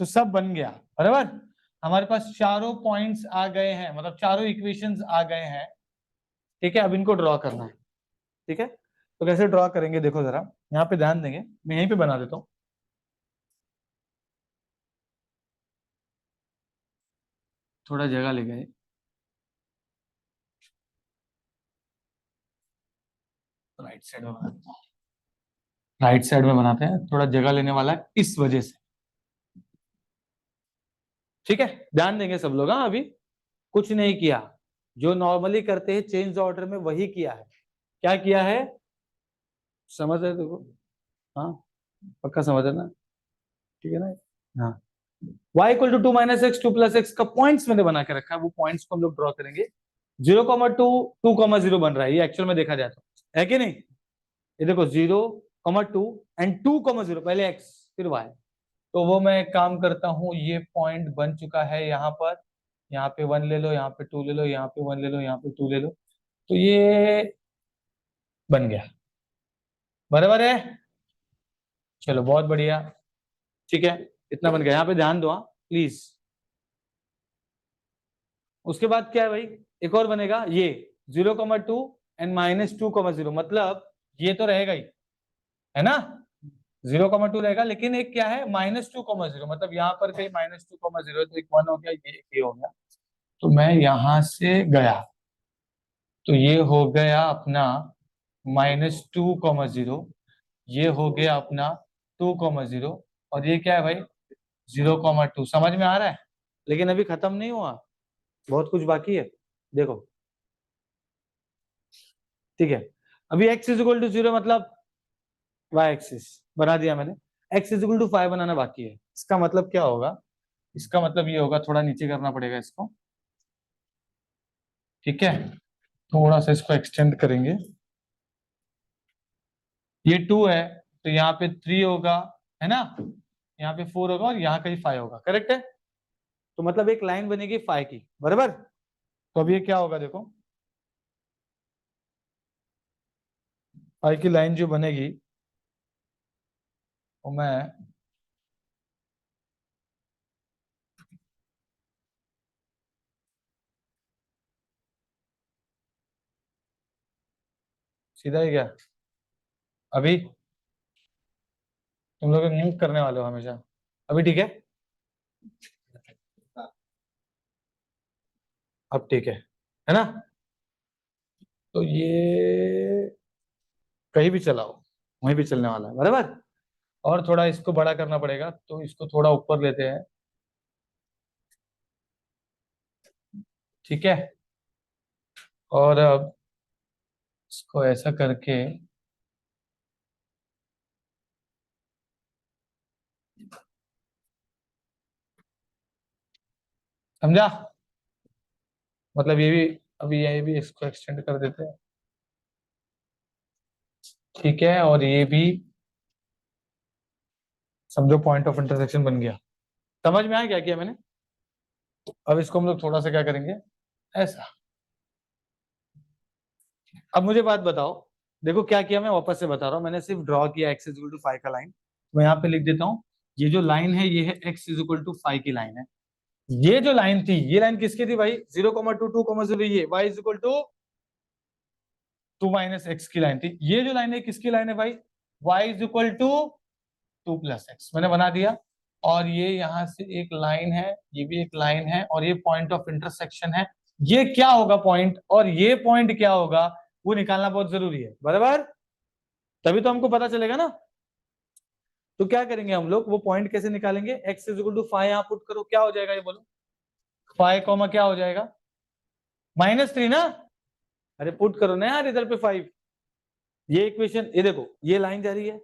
तो सब बन गया, बराबर। हमारे पास चारों पॉइंट्स आ गए हैं, मतलब चारों इक्वेशंस आ गए हैं। ठीक है, अब इनको ड्रॉ करना है। ठीक है, तो कैसे ड्रॉ करेंगे, देखो जरा यहाँ पे ध्यान देंगे, मैं यहीं पे बना देता हूँ। थोड़ा जगह ले गए, राइट साइड में बनाते हैं, राइट साइड में बनाते हैं, थोड़ा जगह लेने वाला है इस वजह से। ठीक है, ध्यान देंगे सब लोग। हाँ, अभी कुछ नहीं किया, जो नॉर्मली करते हैं चेंज ऑर्डर में वही किया है। क्या किया है, समझ रहे देखो? हाँ, पक्का समझ है ना? ठीक है ना? हाँ, y equal to 2 minus x 2 plus x का पॉइंट्स मैंने बना के रखा है, वो पॉइंट्स को हम लोग ड्रॉ करेंगे। 0,2 2,0 बन रहा है ये एक्चुअल में देखा जाए तो, है कि नहीं? ये देखो 0,2 एंड 2,0 पहले x फिर y। तो वो मैं एक काम करता हूँ, ये पॉइंट बन चुका है यहाँ पर, यहाँ पे 1 ले लो, यहाँ पे 2 ले लो, यहाँ पे 1 ले लो, यहाँ पे 2 ले लो, तो ये बन गया। बराबर है? चलो बहुत बढ़िया। ठीक है, इतना बन गया, यहाँ पे ध्यान दो हाँ प्लीज। उसके बाद क्या है भाई, एक और बनेगा ये 0,2 एंड -2,0, मतलब ये तो रहेगा ही, है ना? 0,2 रहेगा, लेकिन एक क्या है -2,0, मतलब यहाँ पर कहीं -2,0 है, तो एक 1 हो गया, ये हो गया। तो मैं यहां से गया, तो ये हो गया अपना -2,0, ये हो गया अपना 2,0, और ये क्या है भाई 0,2। समझ में आ रहा है? लेकिन अभी खत्म नहीं हुआ, बहुत कुछ बाकी है, देखो। ठीक है, अभी x इज इक्वल टू 0 मतलब y एक्सिस बना दिया मैंने, x इज इक्वल टू 5 बनाना बाकी है। इसका मतलब क्या होगा, इसका मतलब ये होगा, थोड़ा नीचे करना पड़ेगा इसको। ठीक है, थोड़ा सा इसको एक्सटेंड करेंगे। ये 2 है, तो यहाँ पे 3 होगा, है ना? यहाँ पे 4 होगा और यहाँ कहीं 5 होगा, करेक्ट है? तो मतलब एक लाइन बनेगी 5 की, बराबर? तो अब ये क्या होगा देखो, 5 की लाइन जो बनेगी वो मैं सीधा ही क्या, अभी तुम लोग म्यूट करने वाले हो हमेशा, अभी ठीक है? अब ठीक है ना? तो ये कहीं भी चलाओ, वहीं भी चलने वाला है, बराबर? और थोड़ा इसको बड़ा करना पड़ेगा, तो इसको थोड़ा ऊपर लेते हैं। ठीक है, और अब इसको ऐसा करके, समझा? मतलब ये भी, अभी ये भी इसको एक्सटेंड कर देते हैं। ठीक है, और ये भी समझो पॉइंट ऑफ इंटरसेक्शन बन गया। समझ में आया क्या किया मैंने? अब इसको हम लोग थोड़ा सा क्या करेंगे, ऐसा। अब मुझे बात बताओ, देखो क्या किया, मैं वापस से बता रहा हूँ, मैंने सिर्फ ड्रॉ किया x इज इक्वल टू 5 का लाइन। मैं यहाँ पे लिख देता हूँ, ये जो लाइन है ये है x इज इक्वल टू 5 की लाइन है। ये जो लाइन थी, ये लाइन किसकी थी भाई? 0,2 2,0, ये y is equal to 2 minus x की लाइन थी। ये जो लाइन है किसकी लाइन है भाई? y is equal to 2 plus x, मैंने बना दिया। और ये यहाँ से एक लाइन है, ये भी एक लाइन है, और ये पॉइंट ऑफ इंटरसेक्शन है। ये क्या होगा पॉइंट, और ये पॉइंट क्या होगा, वो निकालना बहुत जरूरी है, बराबर? तभी तो हमको पता चलेगा ना। तो क्या करेंगे हम लोग, वो पॉइंट कैसे निकालेंगे? x इज इक्वल टू 5 यहाँ पुट करो, क्या हो जाएगा ये बोलो? 5 कॉमा क्या हो जाएगा? -3 ना? अरे पुट करो ना यार इधर पे 5। ये इक्वेशन, ये देखो ये लाइन जा रही है,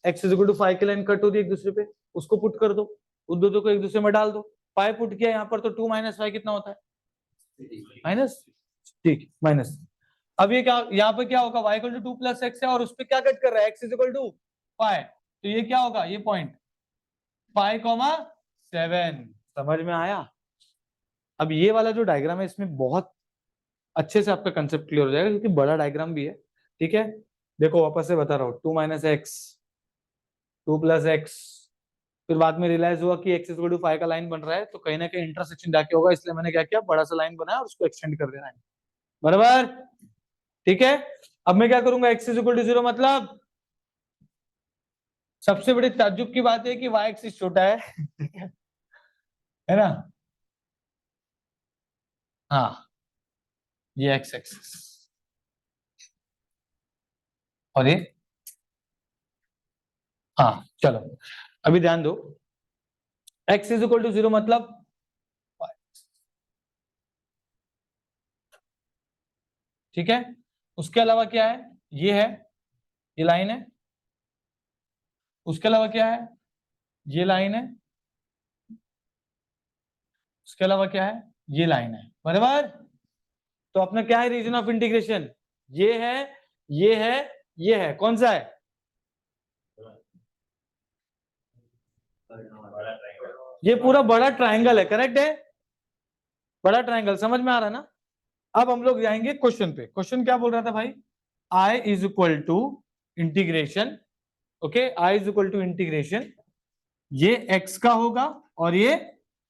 x इज इक्वल टू 5 की लाइन कट हो रही है एक दूसरे पे, उसको पुट कर दो, उन दोनों को एक दूसरे में डाल दो। 5 पुट किया यहाँ पर, तो 2 माइनस 5 कितना होता है? माइनस। ठीक, माइनस। अब ये क्या, यहाँ पे क्या होगा, y equal to 2 plus x है, और उस पर क्या कट कर रहा है, x इज इक्वल टू 5, तो ये क्या होगा, ये पॉइंट 5,7। समझ में आया? अब ये वाला जो डायग्राम है, इसमें बहुत अच्छे से आपका कंसेप्ट क्लियर हो जाएगा, क्योंकि बड़ा डायग्राम भी है। ठीक है, देखो वापस से बता रहा हूँ, 2 माइनस एक्स 2 प्लस एक्स, फिर बाद में रियलाइज हुआ कि x इक्वल टू 5 का लाइन बन रहा है, तो कहीं ना कहीं इंटरसेक्शन जाके होगा, इसलिए मैंने क्या किया, बड़ा सा लाइन बनाया और उसको एक्सटेंड कर देना है, बराबर? ठीक है, अब मैं क्या करूंगा, x इज इक्वल टू 0 मतलब, सबसे बड़ी ताज्जुब की बात है कि y एक्सिस छोटा है है ना? हाँ, ये x एक्सिस, और ये, हाँ चलो, अभी ध्यान दो, x इज इक्वल टू 0 मतलब y, ठीक है? उसके अलावा क्या है, ये है, ये लाइन है, उसके अलावा क्या है, ये लाइन है, उसके अलावा क्या है, ये लाइन है, बराबर। तो अपना क्या है रीजन ऑफ इंटीग्रेशन, ये है, ये है, ये है, कौन सा है, ये पूरा बड़ा ट्राइंगल है, करेक्ट है, बड़ा ट्राइंगल, समझ में आ रहा है ना। अब हम लोग जाएंगे क्वेश्चन पे। क्वेश्चन क्या बोल रहा था भाई, I is equal to integration, okay, I is equal to integration, ये x का होगा और ये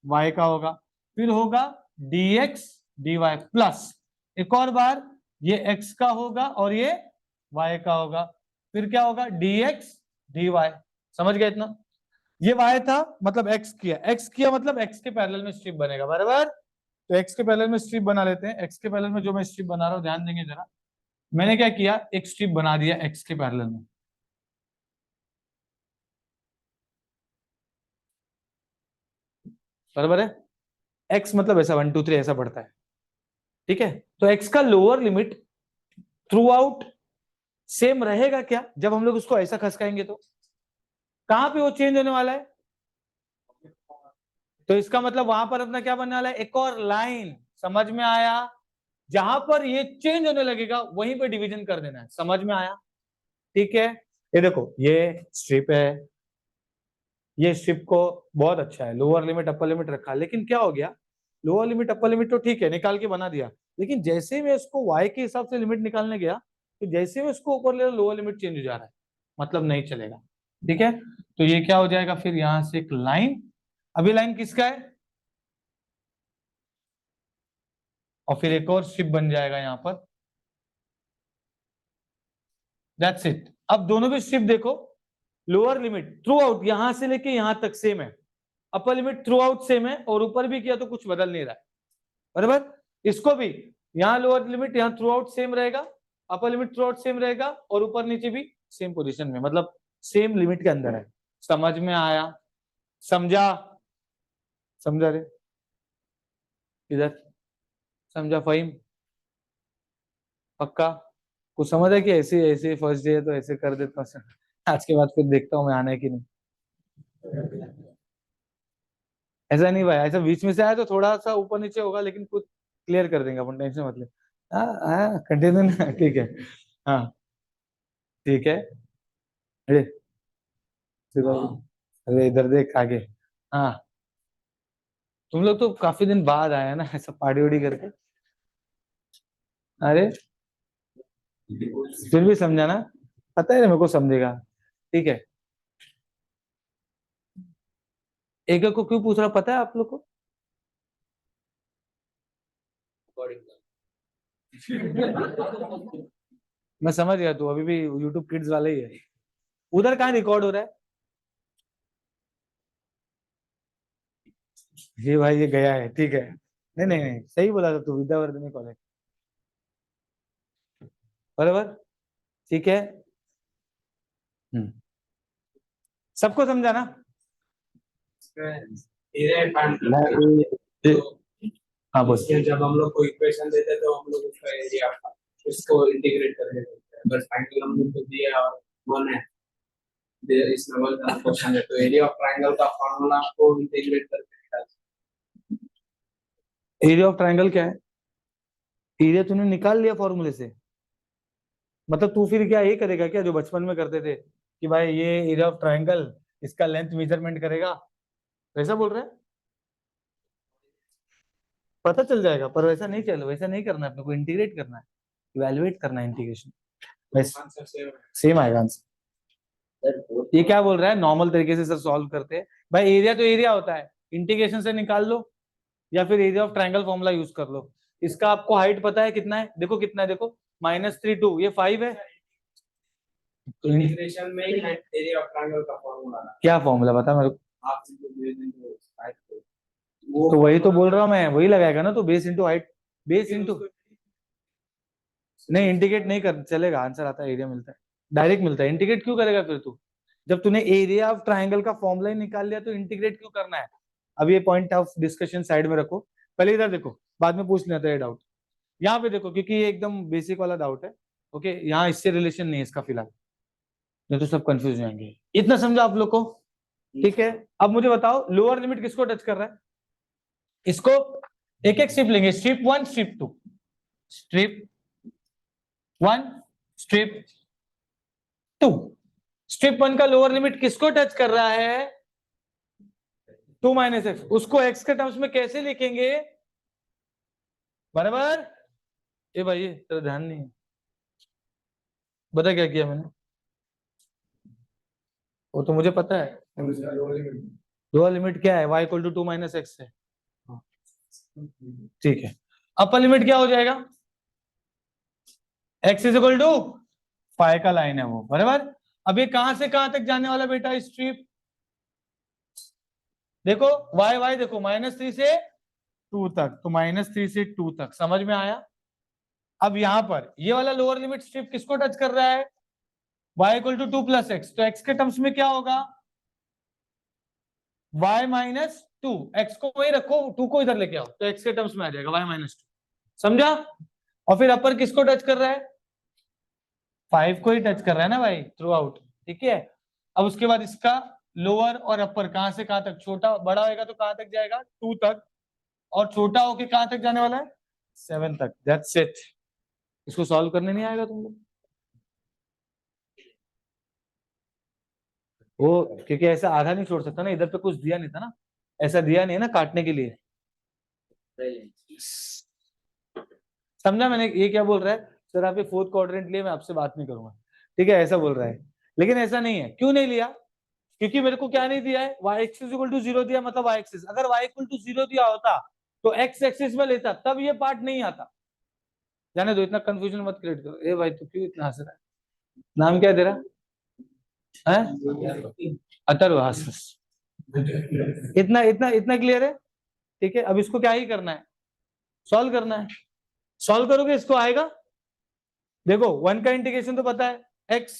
y का होगा, फिर होगा dx dy प्लस एक और बार ये x का होगा और ये y का होगा, फिर क्या होगा dx dy। समझ गए इतना, ये y था मतलब x किया, x किया मतलब x के पैरेलल में स्ट्रिप बनेगा, बराबर। तो x के पैरेलल में स्ट्रिप बना लेते हैं। x के पैरेलल में जो मैं स्ट्रिप बना रहा हूं ध्यान देंगे जरा, मैंने क्या किया, एक स्ट्रिप बना दिया x के पैरेलल में, बराबर है, x मतलब ऐसा 1 2 3 ऐसा बढ़ता है, ठीक है। तो x का lower limit throughout same रहेगा क्या, जब हम लोग उसको ऐसा खसकाएंगे तो कहां पे वो चेंज होने वाला है, तो इसका मतलब वहां पर अपना क्या बनने वाला है, एक और लाइन, समझ में आया, जहां पर ये चेंज होने लगेगा वहीं पे डिवीजन कर देना है, समझ में आया, ठीक है। ये देखो ये स्ट्रिप है, ये स्ट्रिप को बहुत अच्छा है, लोअर लिमिट अपर लिमिट रखा, लेकिन क्या हो गया, लोअर लिमिट अपर लिमिट तो ठीक है निकाल के बना दिया, लेकिन जैसे मैं इसको y के हिसाब से लिमिट निकालने गया तो जैसे मैं उसको ऊपर ले लोअर लिमिट चेंज हो जा रहा है, मतलब नहीं चलेगा, ठीक है। तो ये क्या हो जाएगा, फिर यहां से एक लाइन, अभी लाइन किसका है, और फिर एक और स्ट्रिप बन जाएगा यहां पर, दैट्स इट। अब दोनों भी स्ट्रिप देखो, लोअर लिमिट थ्रू आउट यहां से लेके यहां तक सेम है, upper limit throughout same है, और ऊपर भी किया तो कुछ बदल नहीं रहा है, बराबर। इसको भी यहाँ लोअर लिमिट यहाँ थ्रू आउट सेम रहेगा, upper limit throughout same रहेगा, और ऊपर नीचे भी सेम पोजीशन में, मतलब सेम लिमिट के अंदर है, समझ में आया, समझा, समझा रे, इधर समझा, फहीम, पक्का, कुछ समझ है कि ऐसे ऐसे फर्स्ट डे है तो ऐसे कर देता हूँ, आज के बाद फिर देखता हूँ मैं आना है कि नहीं, ऐसा नहीं भाई, ऐसा बीच में से आया तो थोड़ा सा ऊपर नीचे होगा, लेकिन कुछ क्लियर कर देंगे अपन, टेंशन मत ले। हाँ हाँ कंटिन्यू ना, ठीक है, हाँ ठीक है, अरे अरे इधर देख आगे, हाँ तुम लोग तो काफी दिन बाद आए हैं ना, ऐसा पार्टी उड़ी करके, अरे फिर भी समझा ना, पता है ना मेरे को समझेगा, ठीक है। एक एक को क्यों पूछ रहा पता है आप लोग को, मैं समझ गया, तू अभी भी यूट्यूब किड्स वाला ही है, उधर कहाँ रिकॉर्ड हो रहा है, ये भाई ये गया है, ठीक है, नहीं नहीं नहीं सही बोला था तू, विद्यावर्धनी कॉलेज, बराबर, ठीक है। हम्म, सबको समझा ना, हाँ बोल, जब हम लोग को इक्वेशन देते हैं तो हम लोग उसका एरिया उसको इंटीग्रेट कर देते हैं, बस ट्रायंगल हम लोग को दिया और वन है, इसमें वन का क्वेश्चन है, तो एरिया ऑफ ट्रायंगल का फार्मूला आपको इंटीग्रेट करके निकाल, एरिया ऑफ ट्राइंगल क्या है, एरिया तूने निकाल लिया फॉर्मूले से, मतलब तू फिर क्या ये करेगा क्या जो बचपन में करते थे कि भाई ये एरिया ऑफ ट्राइंगल, इसका लेंथ मेजरमेंट करेगा, वैसा बोल रहा है, पता चल जाएगा, पर वैसा नहीं चल, वैसा नहीं करना है, अपने को इंटीग्रेट करना है, इवैल्यूएट करना है इंटीग्रेशन, बस आंसर सेम है। सेम आएगा आंसर। ये क्या बोल रहा है, नॉर्मल तरीके से सर सॉल्व करते हैं भाई, एरिया तो एरिया होता है, इंटीग्रेशन से निकाल लो, या फिर area of triangle formula use कर लो। इसका आपको हाइट पता है कितना है, देखो कितना है, देखो -3 2, ये 5 है, तो इंटीग्रेशन में ही एरिया ऑफ ट्रायंगल का फार्मूला है, क्या फॉर्मूला बता मेरे को, आप हाइट को तो वही तो बोल रहा हूँ मैं, वही लगाएगा ना, तो base into height, base into, नहीं इंटीग्रेट नहीं कर चलेगा, आंसर आता है, एरिया मिलता है, डायरेक्ट मिलता है, इंटीग्रेट क्यों करेगा फिर तू, जब तूने एरिया ऑफ ट्राइंगल का फॉर्मूला ही निकाल लिया तो इंटीग्रेट क्यों करना है। अब ये पॉइंट ऑफ डिस्कशन साइड में रखो, पहले इधर देखो, बाद में पूछ लेता है डाउट, यहाँ पे देखो, क्योंकि ये एकदम बेसिक वाला डाउट है, ओके, यहाँ इससे रिलेशन नहीं है इसका फिलहाल, नहीं तो सब कंफ्यूज हो जाएंगे, इतना समझा आप लोग को, ठीक है। अब मुझे बताओ लोअर लिमिट किसको टच कर रहा है, इसको एक एक स्ट्रिप लेंगे, strip 1 strip 2, strip 1 strip 2। Strip 1 का लोअर लिमिट किसको टच कर रहा है? 2 माइनस एक्स। उसको एक्स के टर्म्स में कैसे लिखेंगे? बराबर। ए भाई ये तेरा ध्यान नहीं है, बता क्या किया मैंने? वो तो मुझे पता है। लोअर लिमिट क्या है? y equal to 2 minus x है। ठीक है, अपर लिमिट क्या हो जाएगा? x is equal to five का लाइन है वो, बराबर। अब ये कहां से कहां तक जाने वाला बेटा स्ट्रिप? देखो y देखो -3 से 2 तक, तो -3 से 2 तक, समझ में आया? अब यहां पर ये वाला लोअर लिमिट स्ट्रिप किसको टच कर रहा है? y equal to 2 plus x, तो x के टर्म्स में क्या होगा? y माइनस 2, एक्स को वही रखो, 2 को इधर लेके आओ, तो x के टर्म्स में आ जाएगा y माइनस 2। समझा? और फिर अपर किसको टच कर रहा है? 5 को ही टच कर रहा है ना भाई, थ्रू आउट। ठीक है, अब उसके बाद इसका लोअर और अपर कहां से कहां तक? छोटा बड़ा होगा तो कहां तक जाएगा? 2 तक, और छोटा होके कहां तक जाने वाला है? 7 तक। That's it. इसको सॉल्व करने नहीं आएगा तुम लोग? वो क्योंकि ऐसा आधा नहीं छोड़ सकता ना, इधर पे कुछ दिया नहीं था ना, ऐसा दिया नहीं है ना काटने के लिए। समझा मैंने? ये क्या बोल रहा है सर, आप ये फोर्थ क्वाड्रेंट लिए, मैं आपसे बात नहीं करूंगा। ठीक है, ऐसा बोल रहा है, लेकिन ऐसा नहीं है। क्यों नहीं लिया? क्योंकि मेरे को क्या नहीं दिया है? y एक्सिस इक्वल टू 0 दिया, मतलब y एक्सिस। अगर y इक्वल टू 0 दिया होता तो x एक्सिस में लेता, तब ये पार्ट नहीं आता। जाने दो, इतना कंफ्यूजन मत क्रिएट करो। ए भाई तू क्यों इतना हंस रहा है? नाम क्या है तेरा? अतर्व, हंस। इतना इतना इतना क्लियर है? ठीक है, अब इसको क्या ही करना है? सॉल्व करना है। सॉल्व करोगे इसको आएगा। देखो 1 का इंटीग्रेशन तो पता है, x।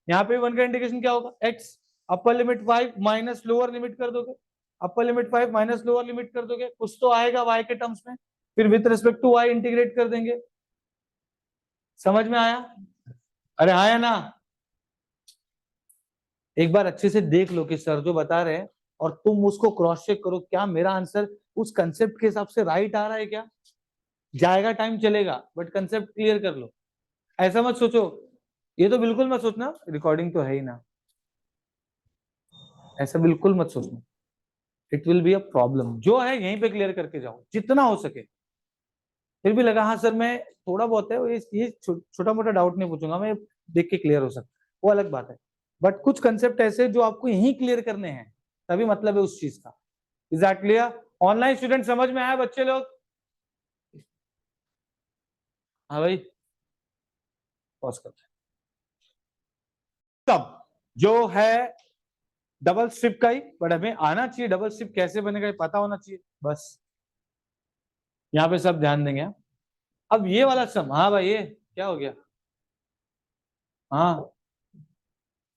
यहाँ पे 1 का इंटीग्रेशन क्या होगा? x। Upper limit 5 minus lower limit कर दोगे, upper limit 5 minus lower limit कर दोगे, कुछ तो आएगा y के टर्म्स में, फिर with respect to y integrate कर देंगे। समझ में आया? अरे आया ना? एक बार अच्छे से देख लो कि सर जो बता रहे हैं, और तुम उसको क्रॉस चेक करो, क्या मेरा आंसर उस कंसेप्ट के हिसाब से राइट आ रहा है क्या? जाएगा, टाइम चलेगा, बट कंसेप्ट क्लियर कर लो। ऐसा मत सोचो, ये तो बिल्कुल मत सोचना रिकॉर्डिंग तो है ही ना, ऐसा बिल्कुल मत सोचना। It will be a problem. जो है यहीं पे क्लियर करके जाओ जितना हो सके। फिर भी लगा हाँ सर मैं थोड़ा बहुत है ये छोटा मोटा डाउट नहीं पूछूंगा मैं, देख के क्लियर हो सकता, वो अलग बात है। बट कुछ कंसेप्ट ऐसे जो आपको यहीं क्लियर करने हैं, तभी मतलब है उस चीज का। Is that clear? Online student समझ में आया बच्चे लोग? हाँ भाई, पॉज करते हैं। तब जो है डबल स्ट्रिप का ही, बट हमें आना चाहिए डबल स्ट्रिप कैसे बनेगा, ये पता होना चाहिए बस। यहाँ पे सब ध्यान देंगे। अब ये वाला सम, हाँ भाई ये क्या हो गया? हाँ,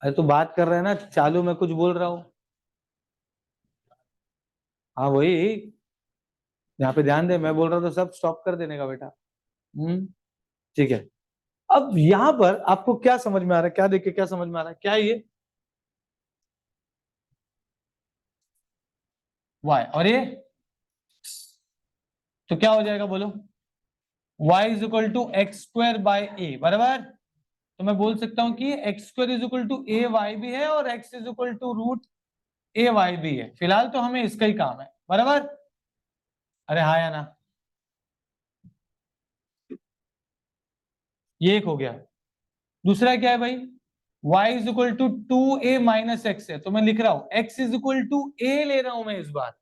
अरे तो बात कर रहे हैं ना, चालू मैं कुछ बोल रहा हूँ। हाँ वही, यहाँ पे ध्यान दे, मैं बोल रहा हूँ तो सब स्टॉप कर देने का बेटा। ठीक है। अब यहाँ पर आपको क्या समझ में आ रहा है? क्या देख के क्या समझ में आ रहा है? क्या ये y और ये, तो क्या हो जाएगा बोलो? y is equal to x square by a, बराबर। तो मैं बोल सकता हूं कि x square is equal to a y भी है, और x is equal to root a y भी है। फिलहाल तो हमें इसका ही काम है, बराबर। अरे हाँ या ना? ये एक हो गया। दूसरा क्या है भाई? y is equal to 2a minus x है, तो मैं लिख रहा हूं x is equal to a ले रहा हूं मैं इस बार।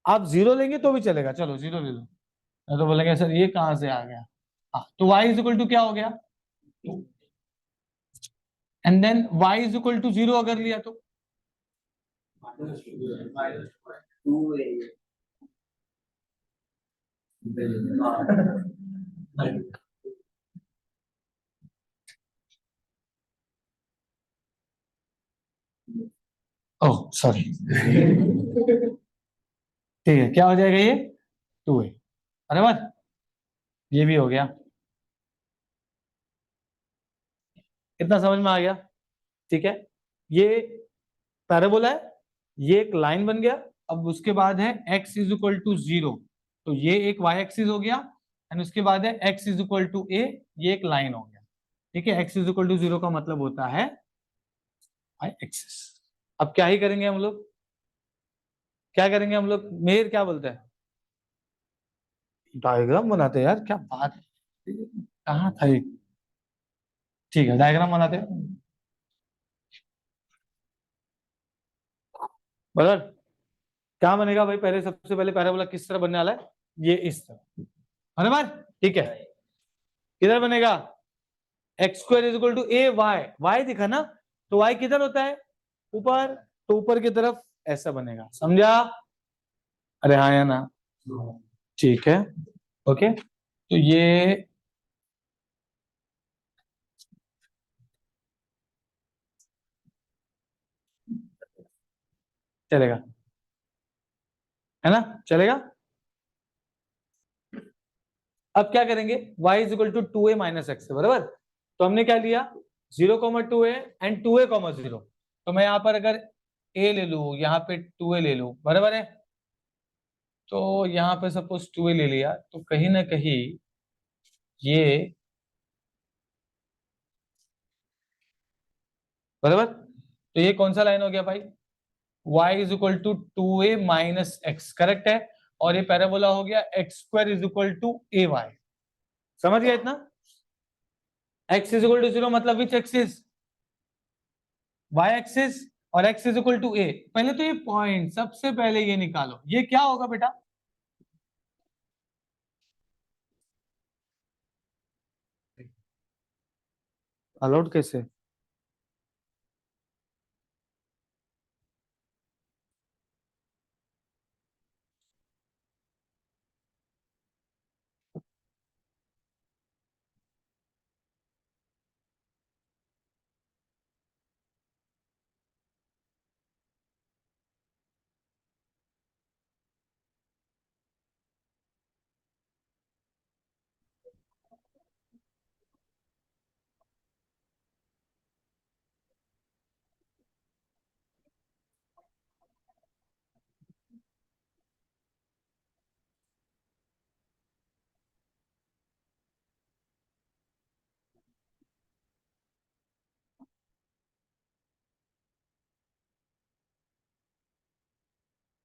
आप जीरो लेंगे तो भी चलेगा, चलो जीरो ले लो। मैं तो बोलेंगे सर ये कहां से आ गया? हाँ, तो y इज इक्वल टू क्या हो गया? And then y is equal to 0 अगर लिया तो ओह सॉरी। ठीक है, क्या हो जाएगा ये? 2a, बराबर। ये भी हो गया। कितना समझ में आ गया? ठीक है, ये पैराबोला है, ये एक लाइन बन गया। अब उसके बाद है x इज इक्वल टू 0, तो ये एक y एक्सिस हो गया, एंड उसके बाद है x is equal to a, ये एक लाइन हो गया। ठीक है, x इज इक्वल टू 0 का मतलब होता है y एक्सिस। अब क्या ही करेंगे हम लोग, क्या करेंगे हम लोग, मेयर क्या बोलते हैं, डायग्राम बनाते हैं यार, क्या बात है, कहाँ था ये? ठीक है, डायग्राम बनाते हैं, बराबर। क्या बनेगा भाई, पहले सबसे पहले पैराबोला किस तरह बनने वाला है, ये इस तरह, बराबर। ठीक है, किधर बनेगा, x square is equal to a y, y दिखा ना, तो वाई किधर होता है, ऊपर, तो ऊपर की तरफ ऐसा बनेगा, समझा, अरे हाँ या ना, ठीक है, ओके, तो ये चलेगा, है ना, चलेगा। अब क्या करेंगे, y is equal to 2a minus x, बराबर, तो हमने क्या लिया 0,2a एंड 2a,0, तो मैं यहाँ पर अगर a ले लू, यहाँ पे 2a ले लू, बराबर है, तो यहाँ पे सपोज 2a ले लिया, तो कहीं ना कहीं ये, बराबर, तो ये कौन सा लाइन हो गया भाई, y is equal to 2a minus x, correct है, और ये पैराबोला हो गया x square is equal to a y, समझ गया इतना, x इज इक्वल टू 0 मतलब विच एक्सिस, y एक्सिस, और x is equal to a, पहले तो ये पॉइंट सबसे पहले ये निकालो, ये क्या होगा बेटा, अलाउड कैसे,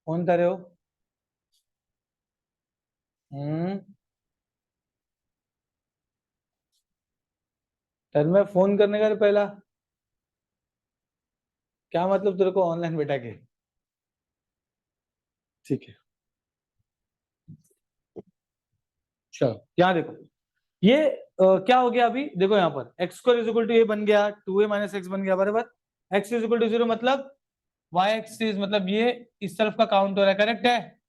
फोन कर रहे हो, हम्म, तर मैं फोन करने का पहला, क्या मतलब तेरे को ऑनलाइन बैठा के, ठीक है, चलो यहाँ देखो, ये क्या हो गया, अभी देखो यहाँ पर x square is equal to a बन गया, 2a माइनस एक्स बन गया, बराबर, एक्स इज इक्वल टू 0 मतलब y एक्सिस, मतलब ये इस तरफ का काउंट हो रहा है, करेक्ट है,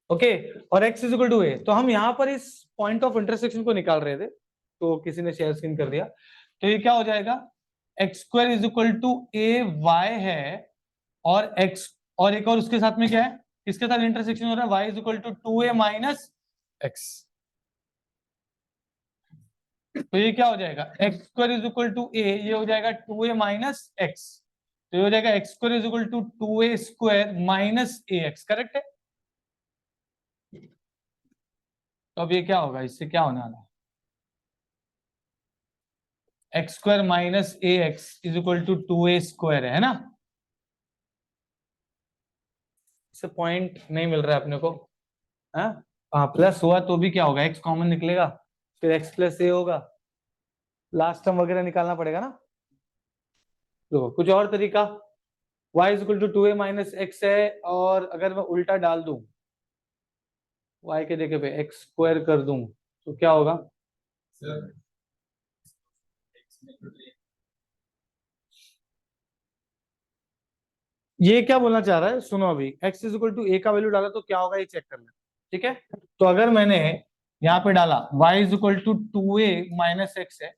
ओके, और x इज इक्वल टू ए, तो हम यहाँ पर इस पॉइंट ऑफ इंटरसेक्शन को निकाल रहे थे, तो किसी ने शेयर स्क्रीन कर दिया, तो ये क्या हो जाएगा, x square is equal to a y है, और x, और एक और उसके साथ में क्या है, किसके साथ इंटरसेक्शन हो रहा है, y is equal to 2a minus x, तो ये क्या हो जाएगा, x square is equal to a, ये हो जाएगा 2a माइनस एक्स, तो ये हो जाएगा x square is equal to 2a square minus a x, correct है, तो अब ये क्या होगा, इससे क्या होने वाला है, x square minus a x is equal to 2a square है ना, इससे पॉइंट नहीं मिल रहा है अपने को, हाँ प्लस हुआ तो भी क्या होगा, एक्स कॉमन निकलेगा, फिर एक्स प्लस ए होगा, लास्ट टर्म वगैरह निकालना पड़ेगा ना, तो कुछ और तरीका, y is equal to 2a minus x है, और अगर मैं उल्टा डाल दूं, y के जगह पे एक्स स्क्वायर कर दूं, तो क्या होगा, ये क्या बोलना चाह रहा है, सुनो, अभी x इज इक्वल टू ए का वैल्यू डाला तो क्या होगा, ये चेक करना, ठीक है, तो अगर मैंने यहाँ पे डाला y is equal to 2a minus x है,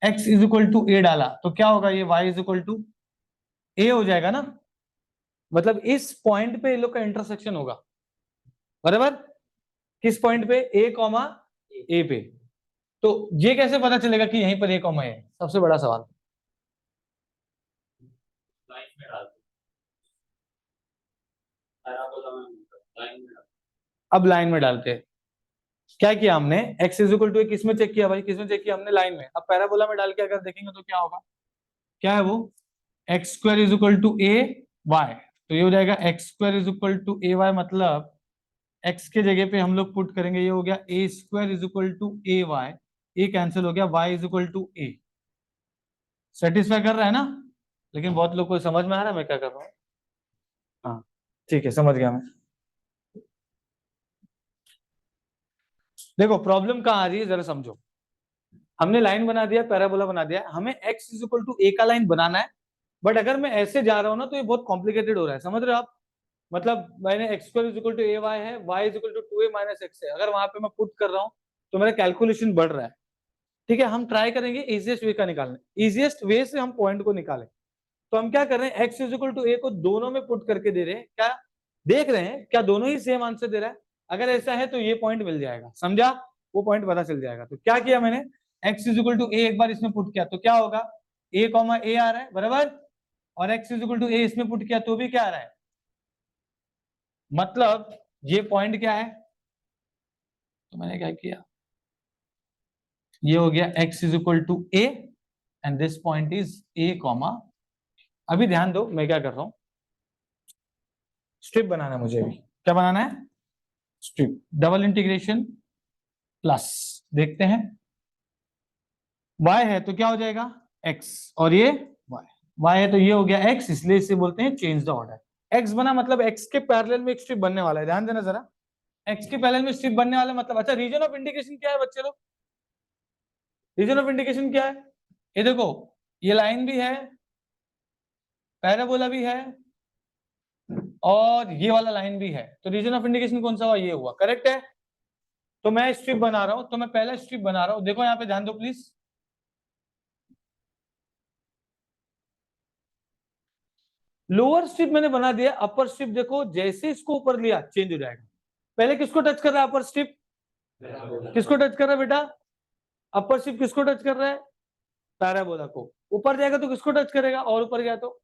x is equal to a डाला, तो क्या होगा, ये y is equal to a हो जाएगा ना, मतलब इस पॉइंट पे इन लोग का इंटरसेक्शन होगा, बराबर, किस पॉइंट पे, ए कॉमा ए पे, तो ये कैसे पता चलेगा कि यहीं पर ए कॉमा है, सबसे बड़ा सवाल, पैराबोला में लाइन में अब लाइन में डालते हैं। क्या किया हमने, x इज इक्वल टू किस में चेक किया भाई, किस में चेक किया हमने, लाइन में। अब पैराबोला में डाल के अगर देखेंगे तो क्या होगा, क्या है वो, x square is equal to a y, तो ये हो जाएगा x square is equal to a y, मतलब x के जगह पे हम लोग पुट करेंगे, ये हो गया a square is equal to a y, a cancel हो गया, y is equal to a. Satisfy कर रहा है ना, लेकिन बहुत लोग को समझ में आ रहा है मैं क्या कर रहा हूँ। हाँ ठीक है, समझ गया मैं। देखो प्रॉब्लम कहाँ आ रही है जरा समझो। हमने लाइन बना दिया, पैराबोला बना दिया, हमें x इज इक्वल टू ए का लाइन बनाना है, बट अगर मैं ऐसे जा रहा हूं ना तो ये बहुत कॉम्प्लिकेटेड हो रहा है, समझ रहे हो आप। मतलब मैंने x square is equal to a y है, y is equal to 2a minus x है, अगर वहां पे मैं पुट कर रहा हूँ तो मेरा कैलकुलेशन बढ़ रहा है। ठीक है, हम ट्राई करेंगे इजिएस्ट वे का निकालने, इजिएस्ट वे से हम पॉइंट को निकालें। तो हम क्या कर रहे हैं, एक्स इज इक्वल टू ए को दोनों में पुट करके दे रहे हैं, क्या देख रहे हैं क्या दोनों ही सेम आंसर दे रहा है, अगर ऐसा है तो ये पॉइंट मिल जाएगा, समझा, वो पॉइंट पता चल जाएगा। तो क्या किया मैंने, एक्स इज इक्वल टू ए एक बार इसमें पुट किया तो क्या होगा, ए कॉमा ए आ रहा है बराबर, और एक्स इज इक्वल टू ए इसमें पुट किया तो भी क्या आ रहा है, मतलब ये पॉइंट क्या है, तो मैंने क्या किया, ये हो गया x is equal to a and this point is a comma, अभी ध्यान दो मैं क्या कर रहा हूं, स्ट्रिप बनाना है मुझे, अभी क्या बनाना है, स्ट्रिप, डबल इंटीग्रेशन प्लस, देखते हैं y है तो क्या हो जाएगा x, और ये y है तो ये हो गया x, इसलिए इसे बोलते हैं चेंज द ऑर्डर। x बना मतलब x के पैरेलल में एक स्ट्रिप बनने वाला है, ध्यान देना जरा, x के पैरेलल में स्ट्रिप बनने वाला मतलब, अच्छा रीजन ऑफ इंडिकेशन क्या है बच्चे लोग, रीजन ऑफ इंडिकेशन क्या है, ये देखो ये लाइन भी है, पैराबोला भी है, और ये वाला लाइन भी है, तो रीजन ऑफ इंडिकेशन कौन सा हुआ, ये हुआ, करेक्ट है। तो मैं स्ट्रिप बना रहा हूं, तो मैं पहला स्ट्रिप बना रहा हूं, देखो यहाँ पे ध्यान दो प्लीज, लोअर स्ट्रिप मैंने बना दिया, अपर स्ट्रिप देखो जैसे इसको ऊपर लिया चेंज हो जाएगा। पहले किसको टच कर रहा है अपर स्ट्रिप, किसको टच कर रहा है बेटा, अपर स्ट्रिप किसको टच कर रहा है, पैराबोला को, ऊपर जाएगा तो किसको टच करेगा, और ऊपर गया तो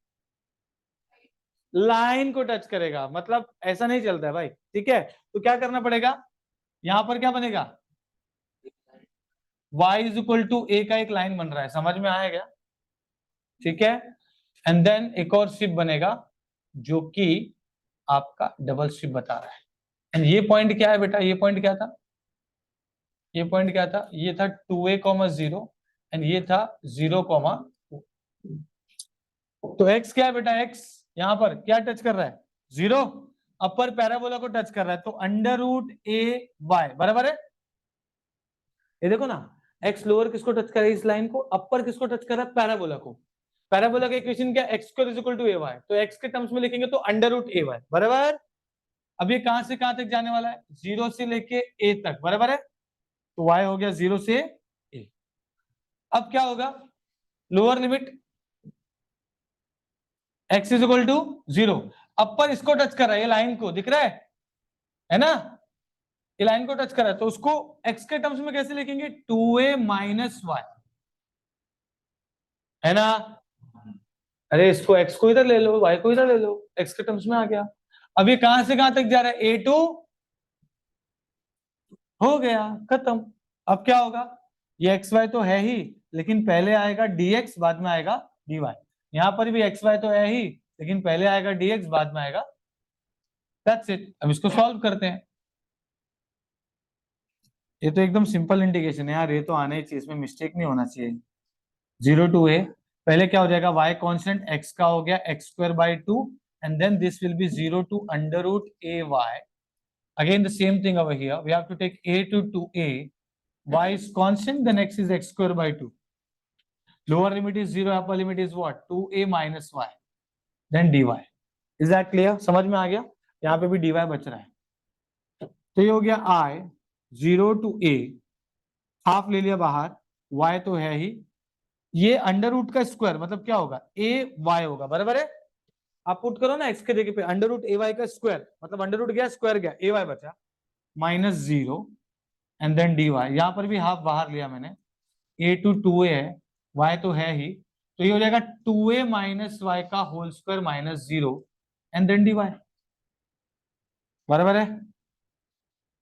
लाइन को टच करेगा, मतलब ऐसा नहीं चलता है भाई, ठीक है। तो क्या करना पड़ेगा, यहां पर क्या बनेगा, y इज इक्वल टू ए का एक लाइन बन रहा है, समझ में आया क्या, ठीक है। एंड देन एक और स्ट्रिप बनेगा जो कि आपका डबल स्ट्रिप बता रहा है, एंड ये पॉइंट क्या है बेटा, ये पॉइंट क्या था, ये पॉइंट क्या था, ये था 2a, 0 एंड ये था 0, तो x क्या है बेटा, x यहां पर क्या टच कर रहा है, 0, अपर पैराबोला को टच कर रहा है, तो अंडर रूट ए वाई बराबर है, ये देखो ना, x लोअर किसको टच कर रहा है, इस लाइन को, अपर किसको टच कर रहा है, पैराबोला को। पैराबोला का इक्वेशन क्या, x square is equal to a y, तो x के टर्म्स में लिखेंगे तो अंडर रूट ए वाई बराबर। अब ये कहां से कहां तक जाने वाला है, 0 से लेके a तक बराबर है, तो y हो गया 0 से a। अब क्या होगा, lower limit x is equal to 0, upper इसको टच कर रहा है, ये लाइन को दिख रहा है ना, ये लाइन को टच कर रहा है, तो उसको x के टर्म्स में कैसे लिखेंगे, 2a माइनस वाई, है ना, अरे इसको x को इधर ले लो, y को इधर ले लो, x के टर्म्स में आ गया। अब ये कहां से कहां तक जा रहा है, a2 हो गया, खत्म। अब क्या होगा, ये एक्स वाई तो है ही, लेकिन पहले आएगा dx बाद में आएगा dy, यहां पर भी एक्स वाई तो है ही, लेकिन पहले आएगा dx बाद में आएगा, दैट्स इट। अब इसको सॉल्व करते हैं, ये तो एकदम सिंपल इंटीग्रेशन है यार, ये तो आना ही चाहिए, इसमें मिस्टेक नहीं होना चाहिए। 0 टू a, पहले क्या हो जाएगा, y कांस्टेंट, x का हो गया x square by 2 and then this will be 0 to under root a y, again the same thing over here, we have to take a to 2a, y is constant, then x is x square by 2, lower limit is 0, upper limit is what, 2a minus y, then dy, is that clear, समझ में आ गया, यहाँ पे भी dy बच रहा है, तो ये हो गया i 0 टू a, हाफ ले लिया बाहर, y तो है ही, ये अंडर रूट का स्क्वायर मतलब क्या होगा, a y होगा बराबर है, आप पुट करो ना x के जगह पे, अंडर रूट a y का स्क्वायर मतलब अंडर रूट गया स्क्वायर गया, a y बचा माइनस 0 एंड देन dy, यहां पर भी हाफ बाहर लिया मैंने, a टू 2a है, y तो है ही, तो ये हो जाएगा 2a माइनस y का whole square minus 0 and then dy, बराबर है।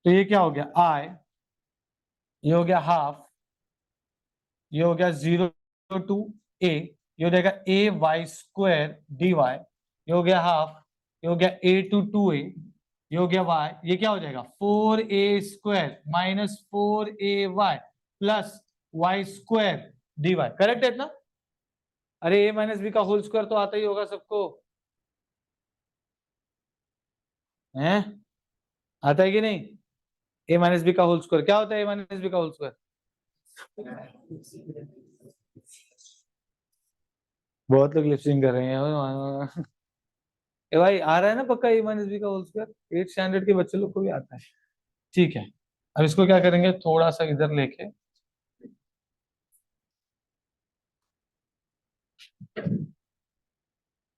तो ये क्या हो गया आई, ये हो गया हाफ, ये हो गया 0 टू ए, ये हो जाएगा ए वाई स्क्वायर डी वाई, ये हो गया हाफ, ये हो गया ए टू 2a, ये हो गया वाई, ये क्या हो जाएगा 4a square minus 4ay plus y square d y. Correct है इतना? अरे a माइनस बी का होल स्क्वायर तो आता ही होगा सबको, हैं? आता है कि नहीं? a माइनस बी का होल स्क्वायर क्या होता है? a माइनस बी का होल स्क्वायर बहुत लोग लिपसिंग कर रहे हैं। ए भाई आ रहा है ना पक्का a माइनस बी का होल स्क्वायर? 8th स्टैंडर्ड के बच्चे लोग को भी आता है। ठीक है, अब इसको क्या करेंगे, थोड़ा सा इधर लेके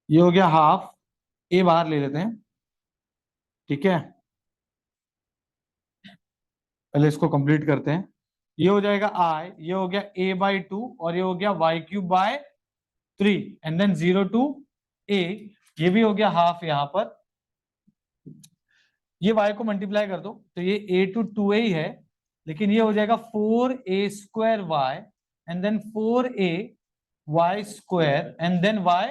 ये हो गया हाफ, ए बाहर ले लेते हैं, ठीक है। पहले इसको कंप्लीट करते हैं। ये हो जाएगा आई, ये हो गया a बाई 2 और ये हो गया y cube by 3 and then 0 to a, ये भी हो गया हाफ यहाँ पर। ये y को मल्टीप्लाई कर दो तो ये a टू 2a ही है, लेकिन ये हो जाएगा 4a square y and then 4a y square and then y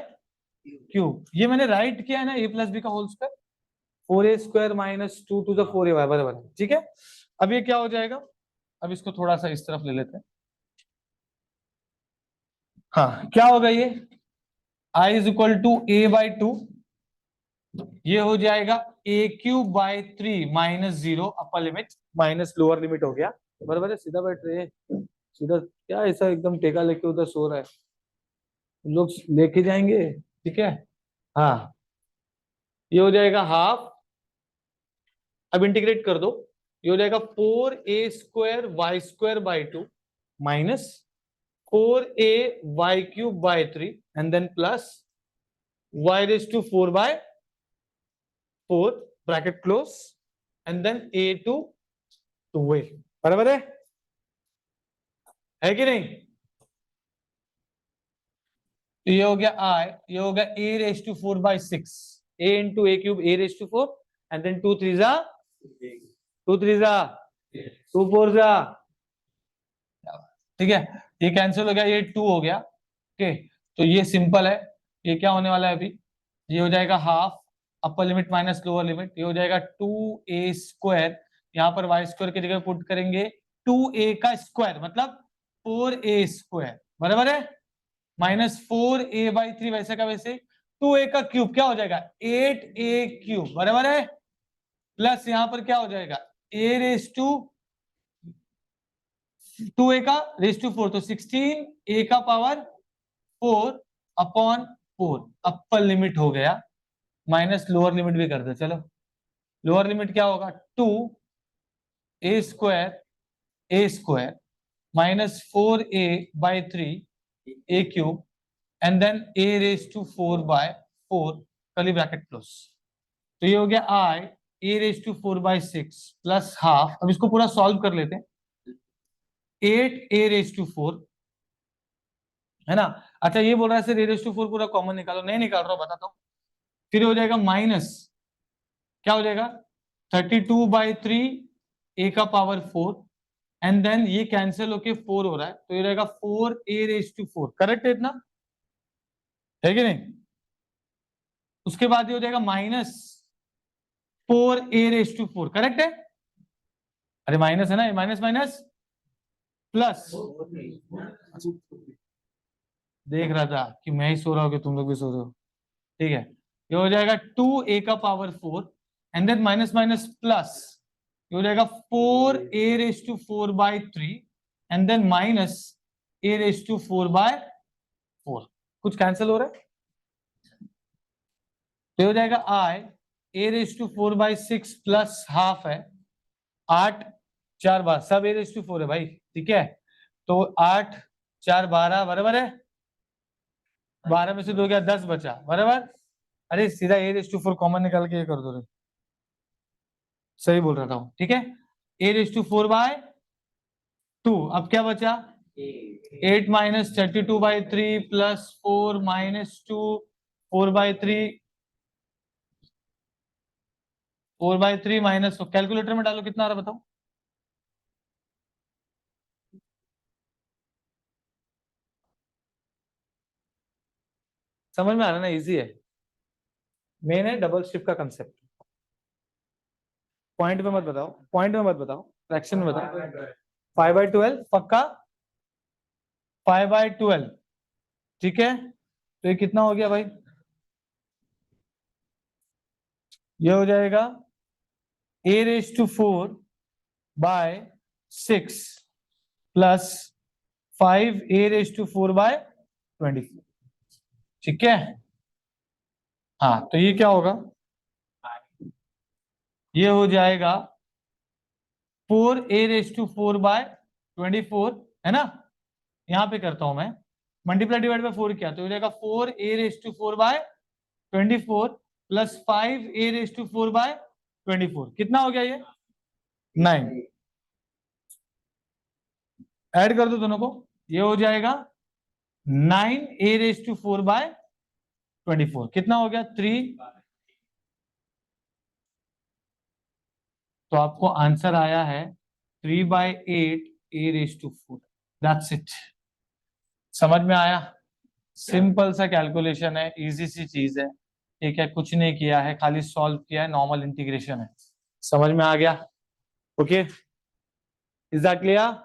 cube. ये मैंने राइट किया है ना a प्लस बी का whole square, 4a square minus 2 to the 4a बराबर, ठीक है। अब ये क्या हो जाएगा, अब इसको थोड़ा सा इस तरफ ले लेते हैं। हाँ क्या होगा ये, i is equal to a by 2, ये हो जाएगा a cube by 3 minus 0 upper limit minus lower limit हो गया, बराबर है। सीधा बैठ रहे हैं, सीधा क्या ऐसा एकदम टेका लेके उधर सो रहा है, लोग लेके जाएंगे, ठीक है। हाँ ये हो जाएगा हाफ, अब इंटीग्रेट कर दो, ये हो जाएगा 4a square y square by 2 minus 4a y cube by 3 and then plus y raise to 4 by 4 bracket close and then a to 2a, बराबर है कि नहीं? तो ये हो गया i, ये हो गया a raise to 4 by 6, a into a cube a raise to 4 and then 2 3 जा 2 3 जा 2 4 जा, ठीक है। ये कैंसिल हो गया, ये 2 हो गया, ओके। तो ये सिंपल है, ये क्या होने वाला है अभी, ये हो जाएगा हाफ अपर लिमिट माइनस लोअर लिमिट, ये हो जाएगा 2a स्क्वायर, यहाँ पर y स्क्वायर की जगह पुट करेंगे 2a का स्क्वायर मतलब 4a स्क्वायर, बराबर है, माइनस 4a बाई 3 वैसे का वैसे, 2a का क्यूब क्या हो जाएगा 8a क्यूब, बराबर है, प्लस यहाँ पर क्या हो जाएगा a रेज टू 2a का रेज टू 4 तो 16 a का पावर 4 अपॉन 4, अपर लिमिट हो गया, माइनस लोअर लिमिट भी कर दो, चलो लोअर लिमिट क्या होगा 2a square minus 4a by 3 a cube and then a raise to 4 by 4 curly bracket close. तो ये हो गया i a raise to 4 by 6 plus half, अब इसको पूरा सॉल्व कर लेते हैं, 8a रेज टू 4 है ना। अच्छा ये बोल रहा है सर a रेज टू 4 पूरा कॉमन निकालो, नहीं निकाल रहा हूं, बताता हूं। फिर हो जाएगा माइनस क्या हो जाएगा 32 बाई 3 a का पावर 4 एंड देन ये कैंसिल होके 4 हो रहा है, तो ये रहेगा 4a रेज टू 4, करेक्ट है इतना, है कि नहीं? उसके बाद ये हो जाएगा minus 4a raise to 4, correct है? अरे माइनस है ना, माइनस माइनस प्लस, देख रहा था कि मैं ही सो रहा हूँ कि तुम लोग भी सो रहे हो, ठीक है। ये हो जाएगा 2a का power 4 and then minus minus plus, ये हो जाएगा 4a raise to 4 by 3 and then minus a raise to 4 by 4, कुछ कैंसिल हो रहा है, तो हो जाएगा i a raise to 4 by 6 plus half है 8 4 बार सब a रेज टू 4 है भाई, ठीक है। तो 8 4 12 बराबर है, 12 में से 2 गया 10 बचा, बराबर। अरे सीधा a रेज टू 4 कॉमन निकाल के ये कर दो रे, सही बोल रहा था, ठीक है। a रेज टू 4 बाय 2, अब क्या बचा 8 minus 32 by 3 plus 4 minus 2 4 by 3 4/3 minus, calculator में डालो कितना आ रहा बताओ। समझ में आ रहा है ना, इजी है, मेन है डबल शिफ्ट का कंसेप्ट। पॉइंट में मत बताओ, पॉइंट में मत बताओ, फ्रैक्शन में बताओ। 5/12 पक्का, 5/12 ठीक है। तो ये कितना हो गया भाई, ये हो जाएगा a⁴/6 प्लस 5a⁴/24 ठीक है। हाँ तो ये क्या होगा, ये हो जाएगा 4a⁴/24 है ना। यहां पे करता हूं मैं, मल्टीप्लाई डिवाइड बाय 4 किया तो हो जाएगा 4a⁴/24 प्लस 5a⁴/24 कितना हो गया ये 9। ऐड कर दो दोनों को, ये हो जाएगा 9a⁴/24 कितना हो गया 3। तो आपको आंसर आया है 3/8 a⁴। That's it. समझ में आया, सिंपल सा कैलकुलेशन है, इजी सी चीज है, ठीक है, कुछ नहीं किया है, खाली सॉल्व किया है, नॉर्मल इंटीग्रेशन है। समझ में आ गया, ओके, इज दैट क्लियर।